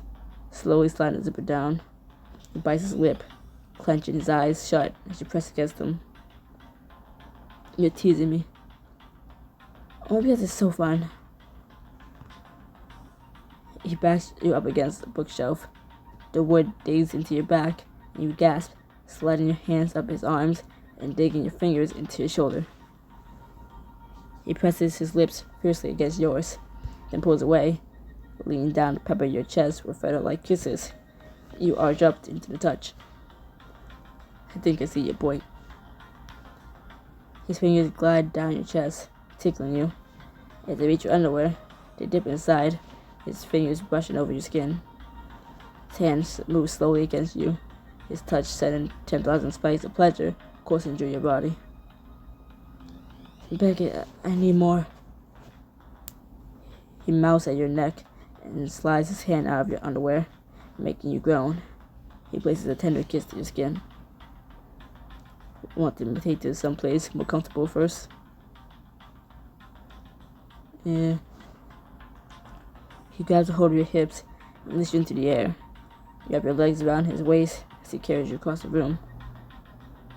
slowly sliding the zipper down. You bite his lip, clenching his eyes shut as you press against him. You're teasing me. Only because it's so fun. He backs you up against the bookshelf. The wood digs into your back, and you gasp, sliding your hands up his arms and digging your fingers into his shoulder. He presses his lips fiercely against yours, then pulls away, leaning down to pepper your chest with feather-like kisses. You arch up into the touch. I think I see your point. His fingers glide down your chest, tickling you. As they reach your underwear, they dip inside, his fingers brushing over your skin. His hands move slowly against you, his touch sending 10,000 spikes of pleasure coursing through your body. Beckett, I need more. He mouths at your neck and slides his hand out of your underwear, making you groan. He places a tender kiss to your skin. Want to take to someplace more comfortable first? Yeah. He grabs a hold of your hips and lifts you into the air. You wrap your legs around his waist as he carries you across the room.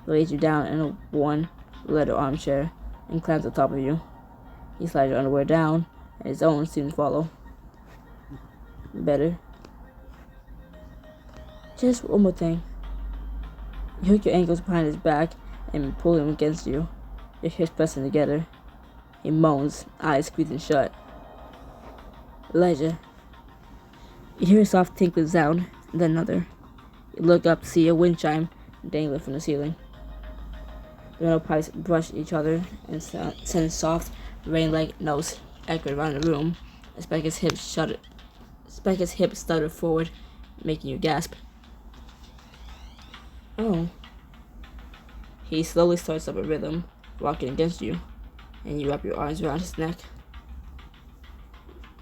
He lays you down in a worn leather armchair and climbs on top of you. He slides your underwear down, and his own soon follow. Better. Just one more thing. You hook your ankles behind his back and pull him against you, your hips pressing together. He moans, eyes squeezing shut. Elijah. You hear a soft tinkling sound, and then another. You look up to see a wind chime dangling from the ceiling. The metal pipes brush each other and send soft, rain-like notes echoing around the room as Beckett's hips stutter forward, making you gasp. Oh. He slowly starts up a rhythm, walking against you, and you wrap your arms around his neck.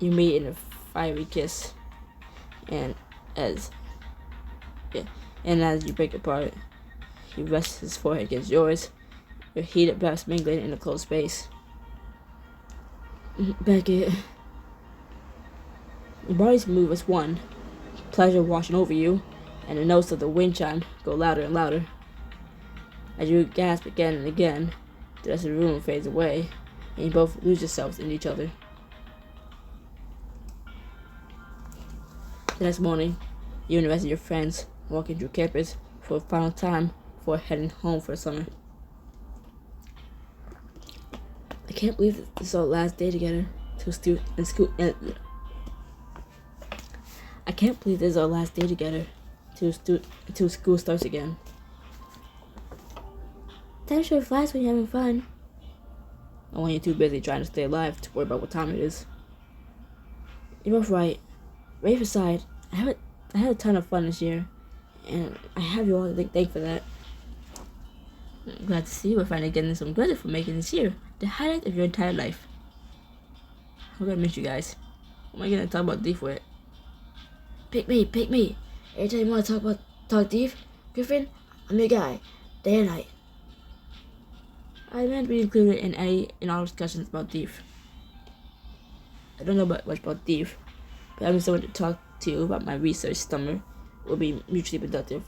You meet in a fiery kiss, and as you break apart, he rests his forehead against yours, your heated breaths mingling in a closed space. Beckett. Your bodies move as one, pleasure washing over you, and the notes of the wind chime go louder and louder. As you gasp again and again, the rest of the room fades away, and you both lose yourselves in each other. The next morning, you and the rest of your friends walking through campus for the final time before heading home for the summer. I can't believe this is our last day together I can't believe this is our last day together until school starts again. Time sure flies when you're having fun. Or when you're too busy trying to stay alive to worry about what time it is. You're both right. Rafe aside, I had a ton of fun this year, and I have you all to thank for that. I'm glad to see we're finally getting some credit for making this year the highlight of your entire life. I'm gonna miss you guys. What am I gonna talk about Thief with? Pick me. Every time you want to talk Thief, Griffin, I'm your guy, day and night. I meant to be included in all discussions about Thief. I don't know much about Thief, but having someone to talk to about my research summer will be mutually productive.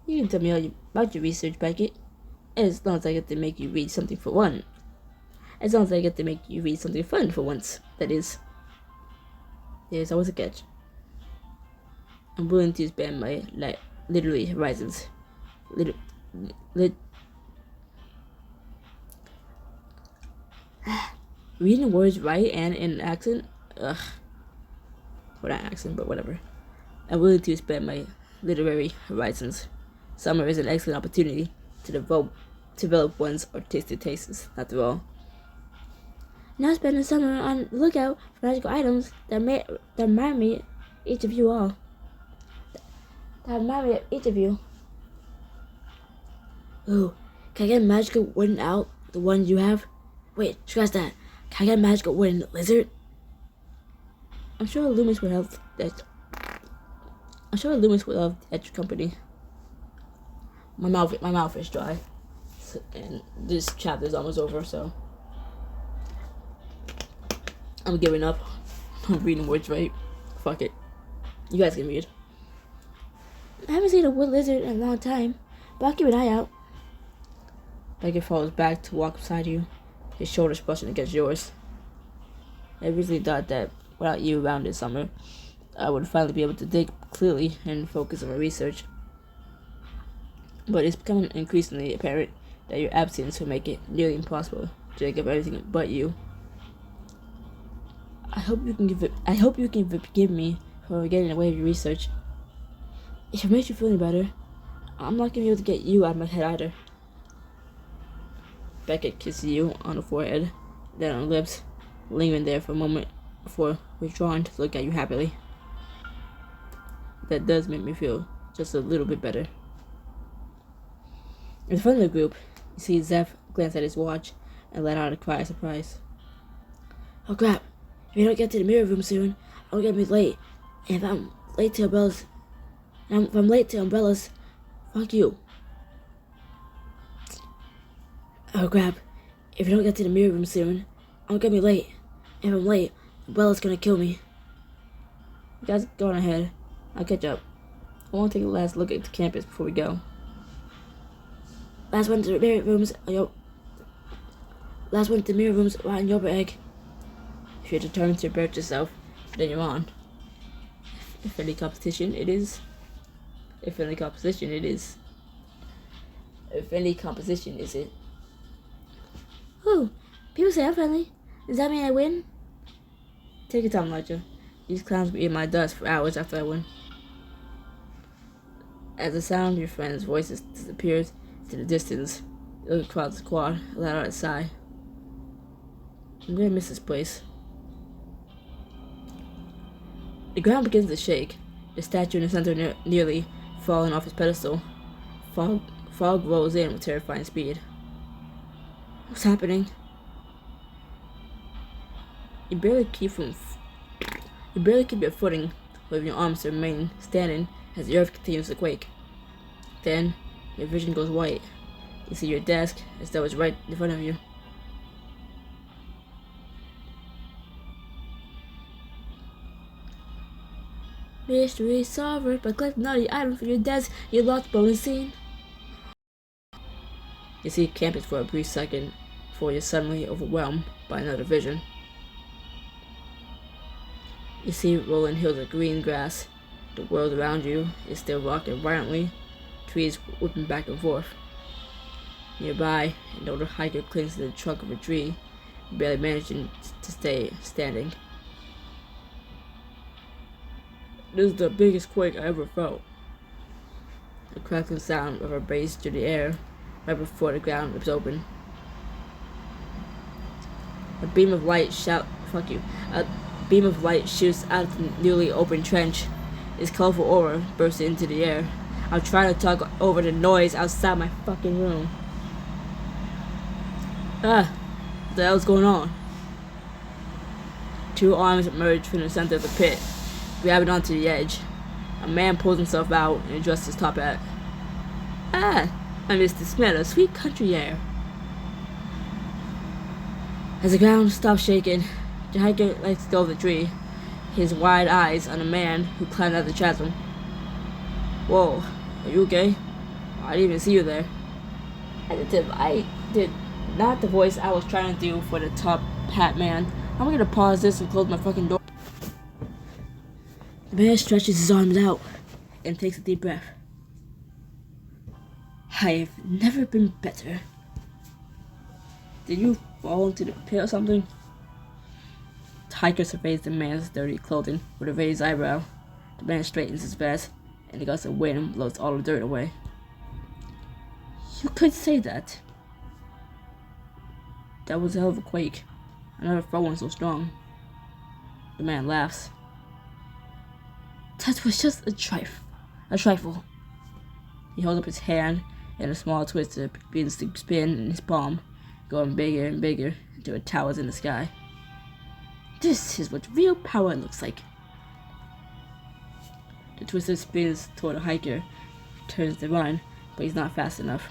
You can tell me all about your research, Beckett, as long as I get to make you read something for one. As long as I get to make you read something fun for once, that is. There's always a catch. I'm willing to expand my literary horizons. Reading words right and in an accent? Ugh. Well, not accent, but whatever. I'm willing to expand my literary horizons. Summer is an excellent opportunity to develop one's artistic tastes, after all. Now spend the summer on the lookout for magical items that remind me each of you all. That remind me of each of you. Ooh, can I get a magical wooden owl? The one you have? Wait, scratch that. Can I get a magical wooden lizard? I'm sure Loomis would have that. I'm sure Loomis would love the extra company. My mouth is dry, and this chapter is almost over, so I'm giving up. I'm reading words right. Fuck it. You guys can read. I haven't seen a wood lizard in a long time, but I'll keep an eye out. Beckett falls back to walk beside you, his shoulders brushing against yours. I originally thought that without you around this summer, I would finally be able to think clearly and focus on my research. But it's becoming increasingly apparent that your absence will make it nearly impossible to think of anything but you. I hope you can forgive me for getting away with your research. If it makes you feel any better, I'm not gonna be able to get you out of my head either. Beckett kisses you on the forehead, then on the lips, lingering there for a moment before withdrawing to look at you happily. That does make me feel just a little bit better. In front of the group, you see Zeph glance at his watch and let out a cry of surprise. Oh crap, if we don't get to the mirror room soon, I'm gonna be late. And if I'm late to umbrellas, fuck you. Oh crap, if we don't get to the mirror room soon, I'm gonna be late. If I'm late, Bella's gonna kill me. You guys go on ahead. I'll catch up. I want to take a last look at the campus before we go. Last one to the mirror rooms. Last one to the mirror rooms. Rotten yogurt egg. If you're determined to embarrass yourself, then you're on. If any competition, it is. If any composition, it is. If any composition, is it? Ooh, people say I'm friendly. Does that mean I win? Take your time, Elijah. These clowns be in my dust for hours after I win. As the sound of your friend's voices disappears into the distance, you look across the squad, let out a sigh. I'm gonna miss this place. The ground begins to shake, the statue in the center nearly falling off its pedestal. Fog rolls in with terrifying speed. What's happening? You barely keep your footing, with your arms remain standing as the earth continues to quake. Then, your vision goes white. You see your desk as though it's right in front of you. Mystery solved by collecting all the items from your desk. You lost bonus scene. You see campus for a brief second before you're suddenly overwhelmed by another vision. You see rolling hills of green grass. The world around you is still rocking violently, trees whipping back and forth. Nearby, an older hiker clings to the trunk of a tree, barely managing to stay standing. This is the biggest quake I ever felt. The crackling sound of a bass through the air right before the ground rips open. A beam of light shoots out of the newly opened trench. Its colorful aura bursts into the air. I'm trying to talk over the noise outside my fucking room. What the hell's going on? Two arms emerge from the center of the pit, grabbing onto the edge. A man pulls himself out and adjusts his top hat. I miss the smell of sweet country air. As the ground stops shaking, the hiker lets go of the tree, his wide eyes on a man who climbed out of the chasm. Whoa, are you okay? I didn't even see you there. I did not the voice I was trying to do for the top hat man. I'm gonna pause this and close my fucking door. The man stretches his arms out and takes a deep breath. I have never been better. Did you fall into the pit or something? hiker surveys the man's dirty clothing with a raised eyebrow. The man straightens his vest, and the gust of wind blows all the dirt away. You could say that. That was a hell of a quake. I never felt one so strong. The man laughs. That was just a trifle. He holds up his hand, and a small twister begins to spin in his palm, going bigger and bigger until it towers in the sky. This is what real power looks like. The twister spins toward the hiker, turns to run, but he's not fast enough.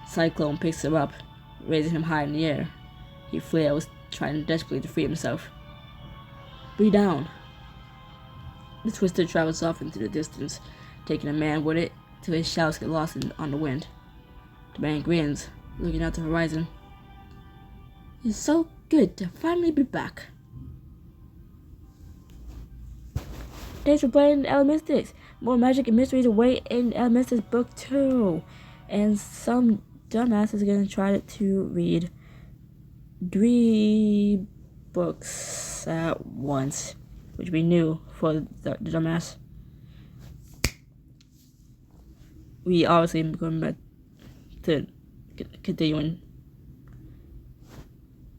Cyclone picks him up, raising him high in the air. He flails, trying desperately to free himself. Be down. The twister travels off into the distance, taking a man with it till his shouts get lost on the wind. The man grins, looking out the horizon. It's so good to finally be back. Thanks for playing Elementalists. More magic and mysteries await in Elementalists Book 2. And some dumbass is going to try to read 3 books at once, which we knew for the dumbass. We obviously going back to continuing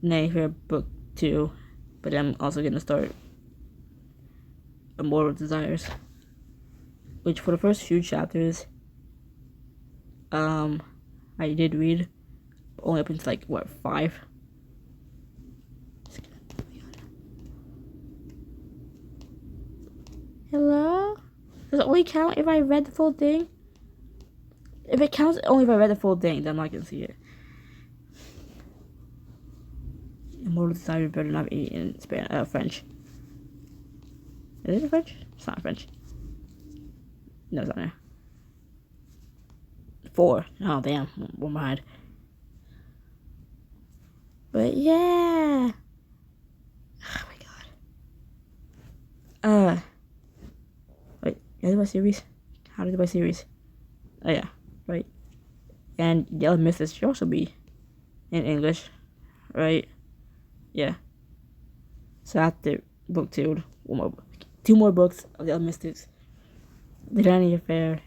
for Book 2, but I'm also going to start Immortal Desires, which for the first few chapters, I did read only up until 5. Hello? Does it only count if I read the full thing? If it counts only if I read the full thing, then I'm not gonna see it. Immortal Desires better not be in French. Is it in French? It's not in French. No, it's not there. 4. Oh, damn. One behind. But yeah. Oh my god. Wait. Yeah, my series. How to do my series? Oh yeah. Right. And Yellow Misses should also be in English. Right? Yeah. So after Book 2, 2 more books of the Elementalists. The Danny Affair.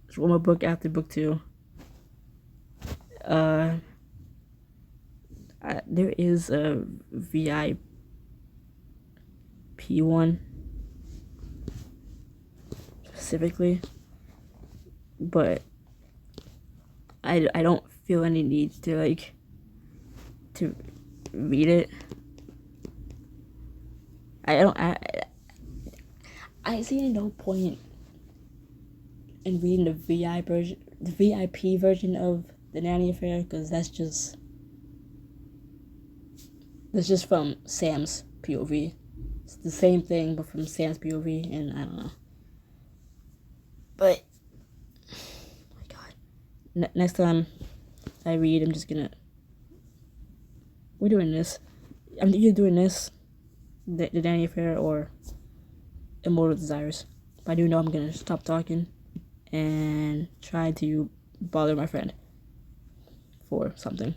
There's one more book after Book 2. There is a Bk1 specifically, but I don't feel any need to to read it. I see no point in reading the VIP version of the Nanny Affair, because that's just from Sam's POV. It's the same thing, but from Sam's POV, and I don't know. But oh my god, next time I read, I'm just gonna. We're doing this. I'm either doing this, the Nanny Affair, or Immortal Desires. But I do know I'm gonna stop talking and try to bother my friend for something.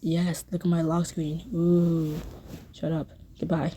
Yes, look at my lock screen. Ooh, shut up. Goodbye.